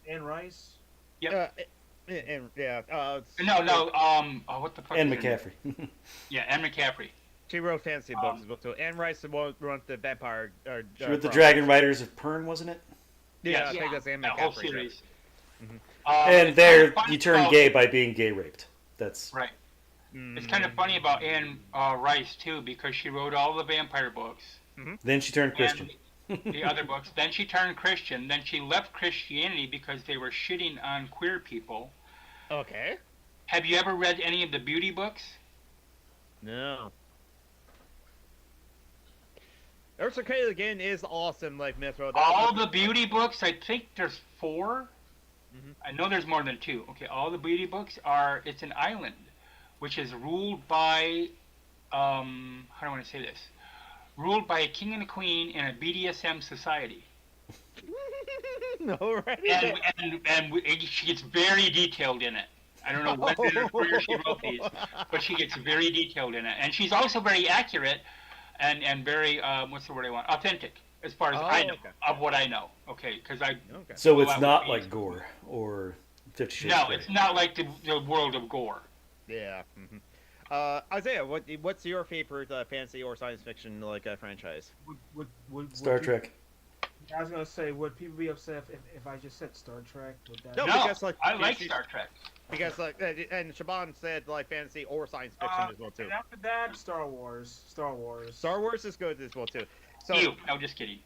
Anne Rice. Yep. No, what the fuck? And is her name? McCaffrey. Yeah, Anne McCaffrey. she wrote fantasy books as well too. Anne Rice wrote the vampire. She wrote the Dragon Riders of Pern, wasn't it? Yeah, I Yeah. think that's Anne That whole McCaffrey. series. And it's there, kinda funny you turn about- gay by being gay raped. That's Right. It's kind of funny about Anne Rice too, because she wrote all the vampire books. Then she turned Christian. And the other books. Then she turned Christian. Then she left Christianity because they were shitting on queer people. Okay. Have you ever read any of the beauty books? No. Ursa K again is awesome, Mithra. All the beauty books, I think there's 4. I know there's more than 2. Okay, all the beauty books it's an island, which is ruled by, how do I want to say this? Ruled by a king and a queen in a BDSM society. No, right? And she gets very detailed in it. I don't know when in her career she wrote these, but she gets very detailed in it. And she's also very accurate and very, what's the word I want? Authentic, as far as I know, of what I know. Okay, because I... Okay. So it's not like Gore or 50 Shades of No, Grey. it's not like the world of Gore. Yeah. Isaiah, what's your favorite fantasy or science fiction franchise? Would Star you- Trek. I was gonna say, would people be upset if I just said Star Trek? Would that No, No, because, I like fantasy- Star Trek. Because and Shaban said fantasy or science fiction as well too. And after that, Star Wars. Star Wars. Star Wars is good as well too. So Ew, no, just kidding.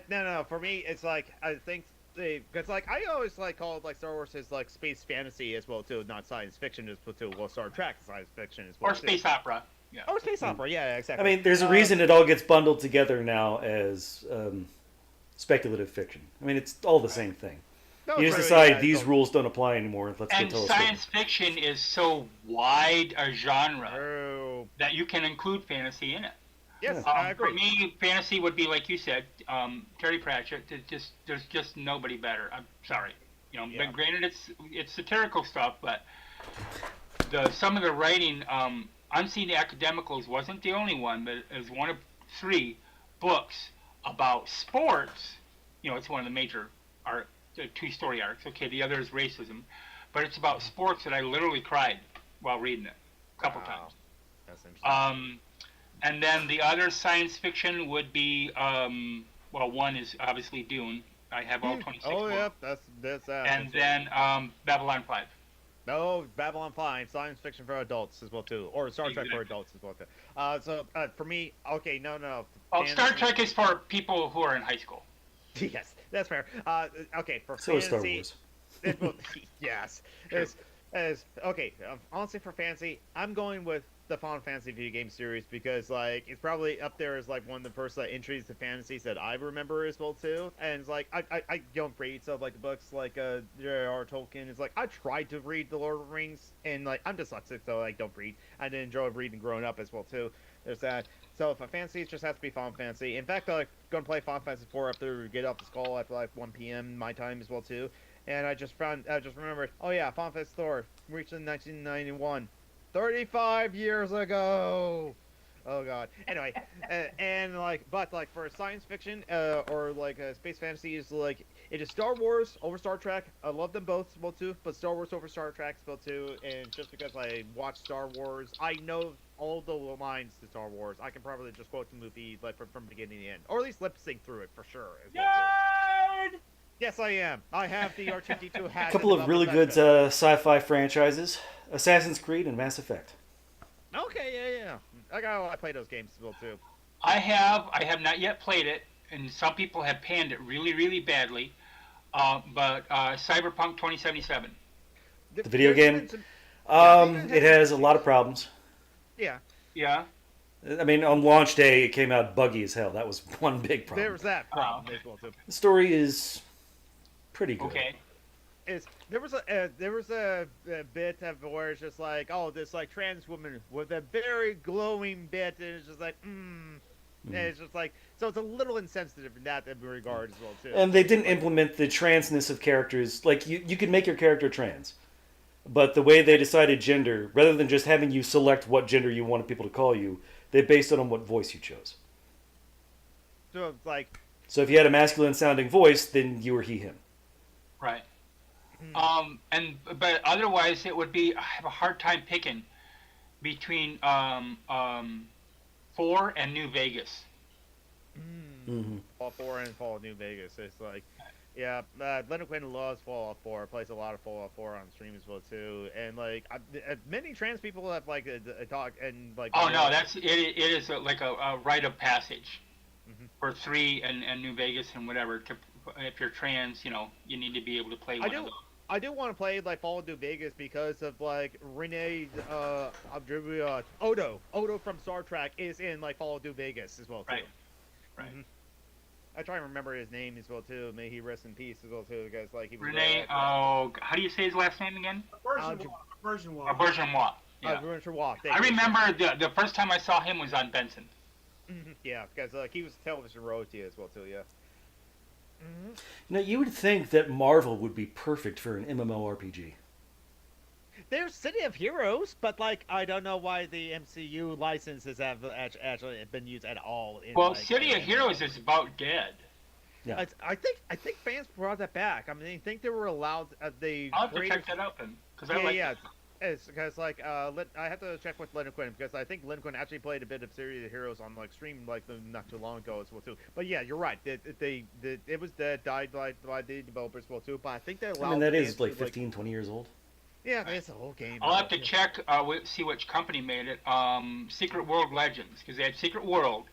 no, for me it's I think because I always call it Star Wars is space fantasy as well too, not science fiction as well too. Well, Star Trek is science fiction as well Or too. space opera. Yeah. Oh, space opera. Yeah, I exactly. mean, there's a reason it all gets bundled together now as speculative fiction. I mean, it's all the same thing. No, You just true, decide yeah, these so- rules don't apply anymore. Let's go And tell a story. science fiction is so wide a genre True. that you can include fantasy in it. Yes, Yeah. I For agree. me, fantasy would be like you said, Terry Pratchett. There's just nobody better. I'm sorry, Yeah. But granted, it's satirical stuff, but some of the writing, Unseen Academicals wasn't the only one, but it was one of 3 books about sports. It's one of the major 2 story arcs. Okay, the other is racism, but it's about sports that I literally cried while reading it a couple Wow. times. That's interesting. And then the other science fiction would be, one is obviously Dune. I have all 26 Oh, books. yeah, that's And then Babylon 5. No, Babylon 5, science fiction for adults as well too, or Star Trek for adults as well too. So for me, okay, no. Oh, Star Trek is for people who are in high school. Yes, that's fair. Okay, for So is Star fantasy, Wars. yes, Sure. okay. Honestly, for fantasy, I'm going with the Final Fantasy video game series because it's probably up there as one of the first entries to fantasies that I remember as well too. And it's I don't read stuff like the books J.R.R. Tolkien. It's I tried to read the Lord of the Rings and I'm dyslexic, so I don't read. I didn't enjoy reading growing up as well too. There's that. So for fantasy, it just has to be Final Fantasy. In fact, I'm gonna play Final Fantasy 4 after get off the call at 1 p.m. my time as well too. And I just remembered. Oh yeah, Final Fantasy 4 reached in 1991. 35 years ago. Oh god. Anyway, but for science fiction or space fantasy is it is Star Wars over Star Trek. I love them both as well too, but Star Wars over Star Trek as well too. And just because I watch Star Wars, I know all the lines to Star Wars. I can probably just quote the movie from beginning to end, or at least lip sync through it for sure. As well, too. Nerd! Yes, I am. I have the R2D2 hat. A couple of really good sci-fi franchises: Assassin's Creed and Mass Effect. Okay, yeah. I play those games as well too. I have not yet played it, and some people have panned it really, really badly. But Cyberpunk 2077. The video game. It has a lot of problems. Yeah. Yeah. I mean, on launch day, it came out buggy as hell. That was one big problem. There was that problem as well too. The story is pretty good. Okay. There was a bit of where it's just this trans woman with a very glowing bit, and it's just and it's just so it's a little insensitive in that regard as well too. And they didn't implement the transness of characters. You could make your character trans, but the way they decided gender, rather than just having you select what gender you wanted people to call you, they based it on what voice you chose. So it's So if you had a masculine sounding voice, then you were he, him. Right. But otherwise it would be, I have a hard time picking between 4 and New Vegas. Fallout 4 and Fallout New Vegas. It's Leonard Quinn loves Fallout 4. Plays a lot of Fallout 4 on stream as well too. And many trans people have talk and Oh no, it is a rite of passage for 3 and New Vegas and whatever. If you're trans, you need to be able to play one of those. I do want to play Fallout New Vegas because of Renee Odo from Star Trek is in Fallout New Vegas as well too. Right. I try and remember his name as well too. May he rest in peace as well too, because he was Renee. How do you say his last name again? Bourgeois. Bourgeois. Yeah. I remember the first time I saw him was on Benson. Yeah, because he was television royalty as well too. Yeah. You would think that Marvel would be perfect for an MMORPG. There's City of Heroes, but I don't know why the MCU licenses have actually been used at all. City of Heroes is about dead. Yeah. I think fans brought that back. I mean, I think they were allowed. I'll have to check that out then, because I like it. It's because I have to check with Leonard Quinn because I think Leonard Quinn actually played a bit of City of Heroes on stream not too long ago as well too. But yeah, you're right. It was died by the developers as well too. But I think they allowed. I mean, that is 15, 20 years old. Yeah, it's a whole game. I'll have to check, see which company made it. Secret World Legends, because they had Secret World,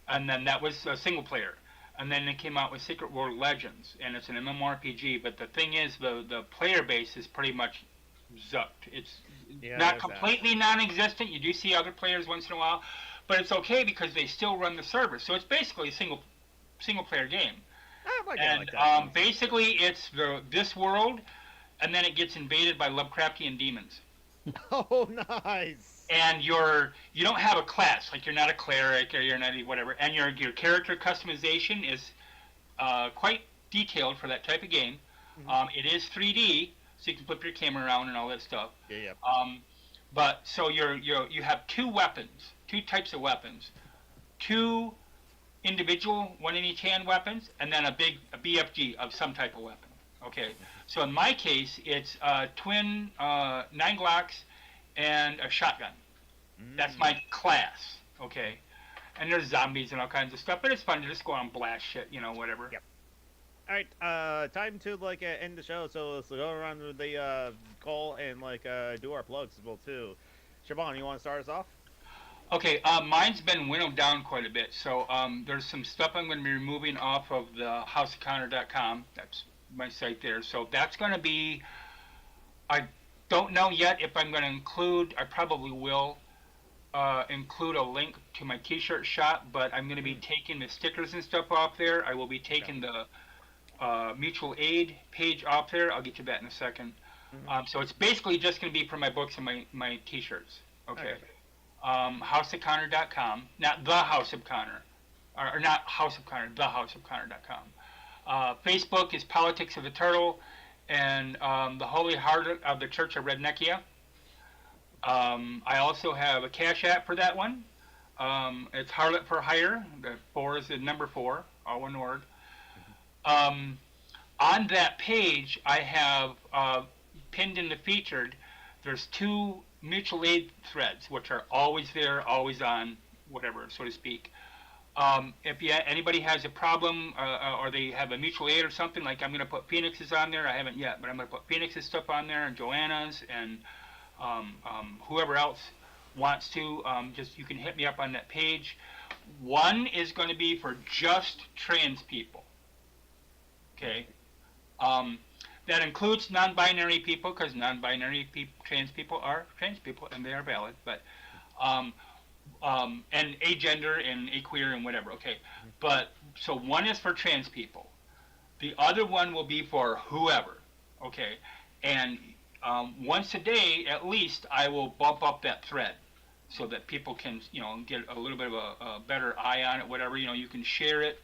and then that was a single player. And then they came out with Secret World Legends, and it's an MMORPG. But the thing is, the player base is pretty much zucked. It's Yeah, not there's that. completely non-existent. You do see other players once in a while, but it's okay because they still run the server. So it's basically a single player game. I like it And like that. basically, it's this world, and then it gets invaded by Lovecraftian demons. Oh, nice. And you don't have a class, like you're not a cleric or you're not whatever. And your character customization is quite detailed for that type of game. It is 3D, so you can flip your camera around and all that stuff. Yeah. But so you have two types of weapons, two individual one in each hand weapons, and then a BFG of some type of weapon. Okay, so in my case, it's twin 9 Glocks and a shotgun. That's my class. Okay, and there's zombies and all kinds of stuff, but it's fun to just go out and blast shit, whatever. Yep. All right, time to end the show. So let's go around with the call and do our plugs as well too. Siobhan, you want to start us off? Okay, mine's been winnowed down quite a bit. So there's some stuff I'm going to be removing off of the houseofconnor.com. That's my site there. So that's going to be. I don't know yet if I'm going to include. I probably will include a link to my T-shirt shop, but I'm going to be taking the stickers and stuff off there. I will be taking the mutual aid page off there. I'll get to that in a second. So it's basically just going to be for my books and my T-shirts. Okay. Houseofconnor.com, not the House of Connor, or not House of Connor, the houseofconnor.com. Facebook is Politics of the Turtle, and the Holy Heart of the Church of Redneckia. I also have a Cash App for that one. It's Harlot for Hire. The 4 is the number 4, all one word. On that page, I have pinned in the featured, there's 2 mutual aid threads, which are always there, always on, whatever, so to speak. If anybody has a problem or they have a mutual aid or something, like I'm going to put Phoenix's on there. I haven't yet, but I'm going to put Phoenix's stuff on there and Joanna's and whoever else wants to. Just you can hit me up on that page. One is going to be for just trans people. Okay. That includes non-binary people, because non-binary trans people are trans people, and they are valid. But and agender and aqueer and whatever. Okay, but so one is for trans people. The other one will be for whoever. Okay, and once a day at least, I will bump up that thread so that people can get a little bit of a better eye on it. Whatever you can share it.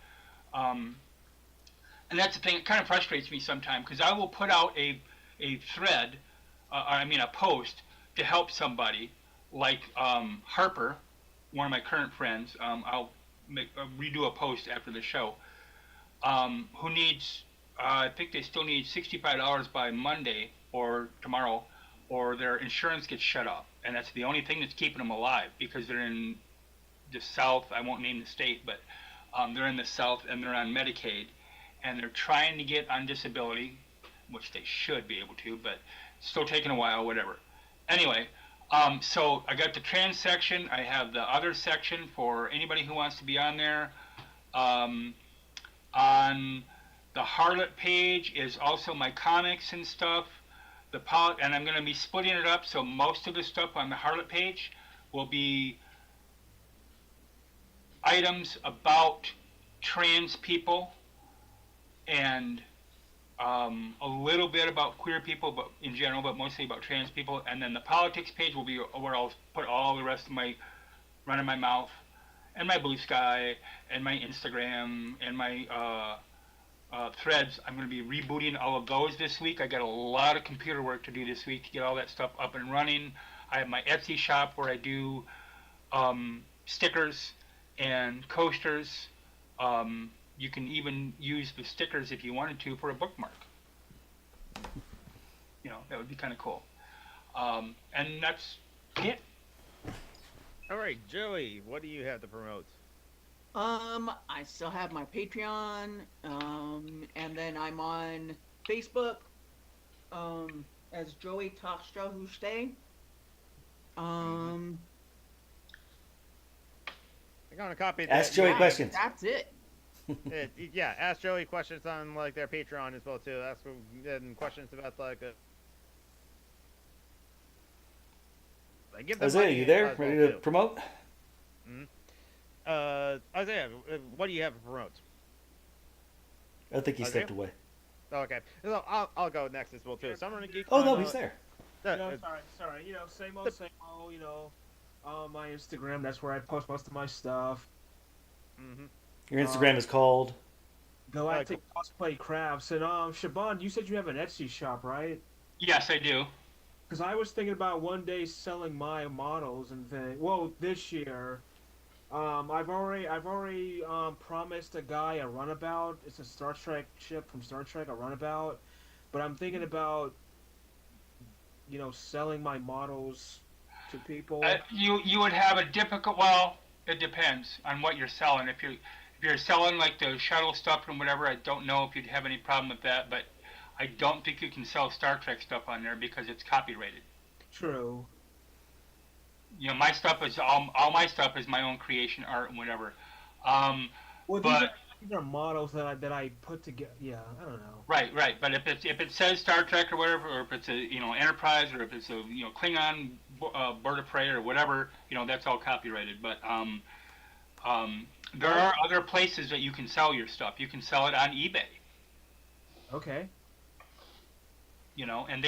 And that's the thing. It kind of frustrates me sometimes because I will put out a thread, a post to help somebody like Harper, one of my current friends. I'll redo a post after the show. Who needs? I think they still need $65 by Monday or tomorrow, or their insurance gets shut off, and that's the only thing that's keeping them alive because they're in the South. I won't name the state, but they're in the South and they're on Medicaid. And they're trying to get on disability, which they should be able to, but still taking a while, whatever. Anyway, so I got the trans section. I have the other section for anybody who wants to be on there. On the Harlot page is also my comics and stuff. And I'm going to be splitting it up, so most of the stuff on the Harlot page will be items about trans people, and a little bit about queer people, but in general, but mostly about trans people. And then the politics page will be where I'll put all the rest of my run of my mouth, and my Blue Sky, and my Instagram, and my threads. I'm going to be rebooting all of those this week. I got a lot of computer work to do this week to get all that stuff up and running. I have my Etsy shop where I do stickers and coasters. You can even use the stickers if you wanted to for a bookmark. That would be kind of cool. And that's it. All right, Joey, what do you have to promote? I still have my Patreon, and then I'm on Facebook, as Joey Talkstra Huste. I'm gonna copy that. Ask Joey questions. That's it. Yeah, ask Joey questions on their Patreon as well too. Ask them questions about Give them Isaiah, money you there? as Ready well, to too. promote? Isaiah, what do you have to promote? I think he Isaiah? stepped away. Oh, okay. So I'll go next as well too. Summer and Geek. Oh no, he's there. Sorry. Same old. My Instagram. That's where I post most of my stuff. Your Instagram is called. Galactic Cosplay Crafts. And Shaban, you said you have an Etsy shop, right? Yes, I do. Because I was thinking about one day selling my models and things. Well, this year, I've already promised a guy a runabout. It's a Star Trek ship from Star Trek, a runabout. But I'm thinking about, selling my models to people. You would have a difficult. Well, it depends on what you're selling. If you're selling like the shuttle stuff and whatever, I don't know if you'd have any problem with that. But I don't think you can sell Star Trek stuff on there because it's copyrighted. True. My stuff is all my stuff is my own creation, art, and whatever. Well, but these are models that I put together. Yeah, I don't know. right. But if it says Star Trek or whatever, or if it's a Enterprise, or if it's a Klingon bird of prey or whatever, that's all copyrighted. But there are other places that you can sell your stuff. You can sell it on eBay. Okay. And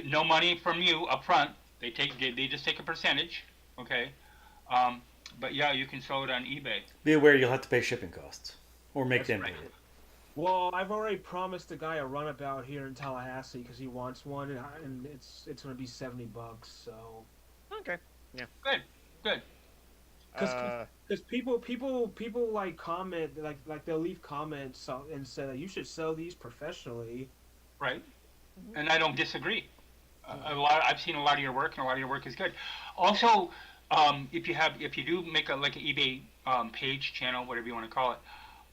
no money from you up front. They just take a percentage. Okay. But yeah, you can sell it on eBay. Be aware you'll have to pay shipping costs, or make them pay it. Well, I've already promised a guy a runabout here in Tallahassee because he wants one, and it's going to be $70. So. Okay. Yeah. Good. Because people like comment like they'll leave comments and say that you should sell these professionally. Right. And I don't disagree. I've seen a lot of your work, and a lot of your work is good. Also, if you do make an eBay page, channel, whatever you want to call it,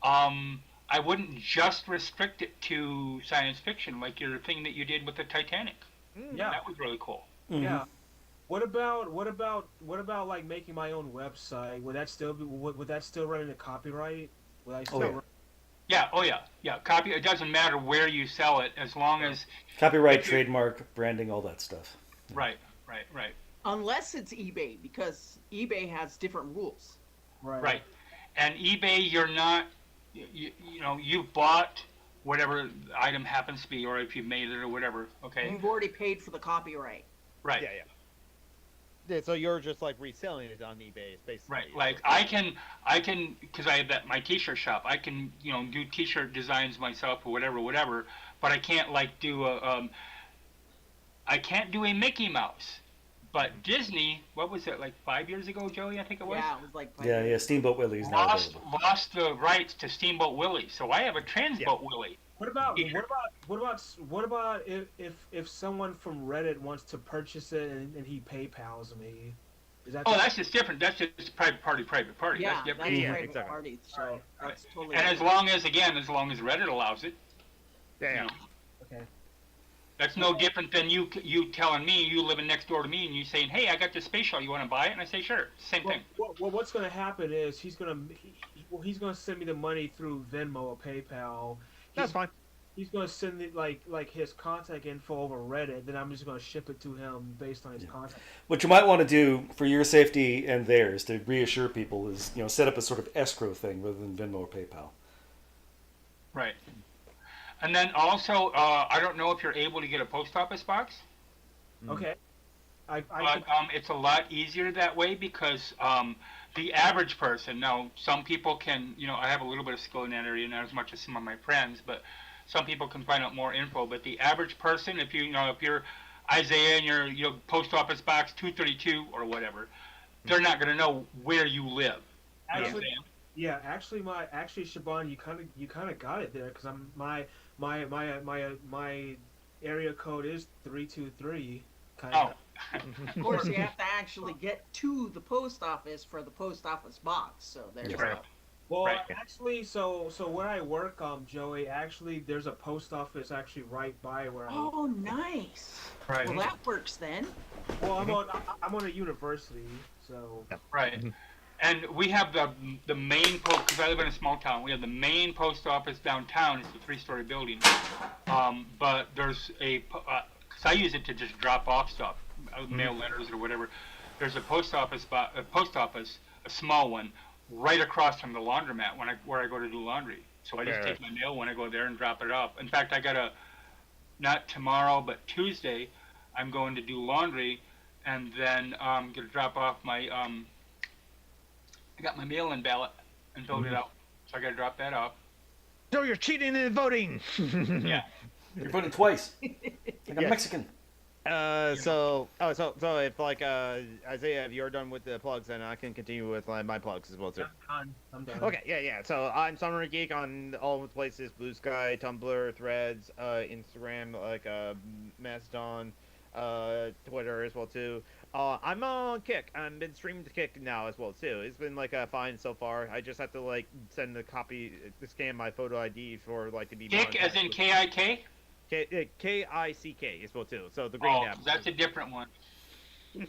I wouldn't just restrict it to science fiction, like your thing that you did with the Titanic. Yeah, that was really cool. Mm-hmm. Yeah. What about like making my own website? Would that still run into copyright? Would I still? Yeah. Oh yeah. Copy. It doesn't matter where you sell it, as long as copyright, trademark, branding, all that stuff. Right. Unless it's eBay, because eBay has different rules. Right. And eBay, you're not. You've bought whatever the item happens to be, or if you've made it or whatever. Okay. You've already paid for the copyright. Right. Yeah, so you're just like reselling it on eBay, basically. Right. Like I can, because I have my T-shirt shop. I can, do T-shirt designs myself or whatever. But I can't do I can't do a Mickey Mouse. But Disney, what was it, like 5 years ago, Joey? I think it was. Yeah, it was like. Yeah. Steamboat Willie is now available. Lost the rights to Steamboat Willie, so I have a Transboat Willie. What about if someone from Reddit wants to purchase it and he PayPal's me? That's just different. That's just private party. Yeah, that's different. private exactly. party. So that's totally. And as long as Reddit allows it. Yeah. Okay. That's no different than you telling me, you living next door to me, and you saying, "Hey, I got this space shuttle. You want to buy it?" And I say, "Sure." Same thing. Well, what's going to happen is he's going to send me the money through Venmo or PayPal. That's fine. He's going to send me like his contact info over Reddit. Then I'm just going to ship it to him based on his contact. What you might want to do for your safety and theirs to reassure people is set up a sort of escrow thing rather than Venmo or PayPal. Right. And then also, I don't know if you're able to get a post office box. Okay. But it's a lot easier that way because the average person, now some people can, I have a little bit of skill in that area, not as much as some of my friends, but some people can find out more info. But the average person, if you're Isaiah and your post office box 232 or whatever, they're not going to know where you live. Actually, Shaban, you kind of got it there because my area code is 323. Of course, you have to actually get to the post office for the post office box. So there's right. Well, actually, so where I work, Joey, actually, there's a post office actually right by where I. Oh, nice. Right. Well, that works then. Well, I'm on a university, so. Right. And we have the main post, because I live in a small town, we have the main post office downtown. It's a 3-story building. But there's because I use it to just drop off stuff. I'll mail letters or whatever. There's a post office, a small one, right across from the laundromat where I go to do laundry. So I just take my mail when I go there and drop it off. In fact, I got not tomorrow, but Tuesday, I'm going to do laundry, and then I'm going to drop off my, I got my mail-in ballot and filled it out. So I got to drop that off. So you're cheating in voting. Yeah. You're voting twice. Like a Mexican. So if like Isaiah, if you're done with the plugs, then I can continue with my plugs as well too. I'm done. Okay, yeah. So I'm Summer Geek on all the places: Blue Sky, Tumblr, Threads, Instagram, like Mastodon, Twitter as well too. I'm on Kick. I've been streaming to Kick now as well too. It's been like fine so far. I just have to like send scan my photo ID for like to be. Kick as in KIK? KICK as well too. So the green app. That's a different one. Too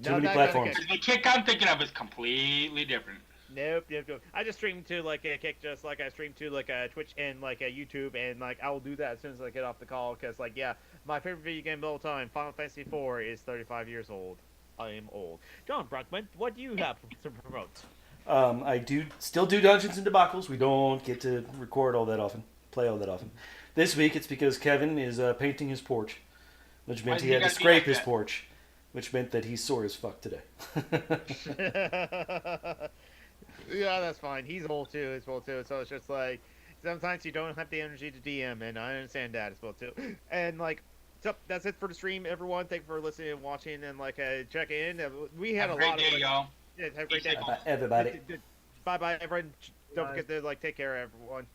many platforms. The Kick I'm thinking of is completely different. Nope. I just stream to like a Kick, just like I stream to like a Twitch and like a YouTube, and like I will do that as soon as I get off the call, because like my favorite video game of all time, Final Fantasy IV, is 35 years old. I am old. John Brockman, what do you have to promote? I still do Dungeons and Debacles. We don't get to record all that often, play all that often. This week it's because Kevin is painting his porch, which meant he had to scrape his porch, which meant that he's sore as fuck today. Yeah, that's fine. He's old too, as well too. So it's just like sometimes you don't have the energy to DM, and I understand that as well too. And like, so that's it for the stream, everyone. Thank you for listening and watching, and like check in. We had have a lot day, of y'all. Yeah, have a great day, Bye, everybody. Bye, everyone. Don't forget to like take care, everyone.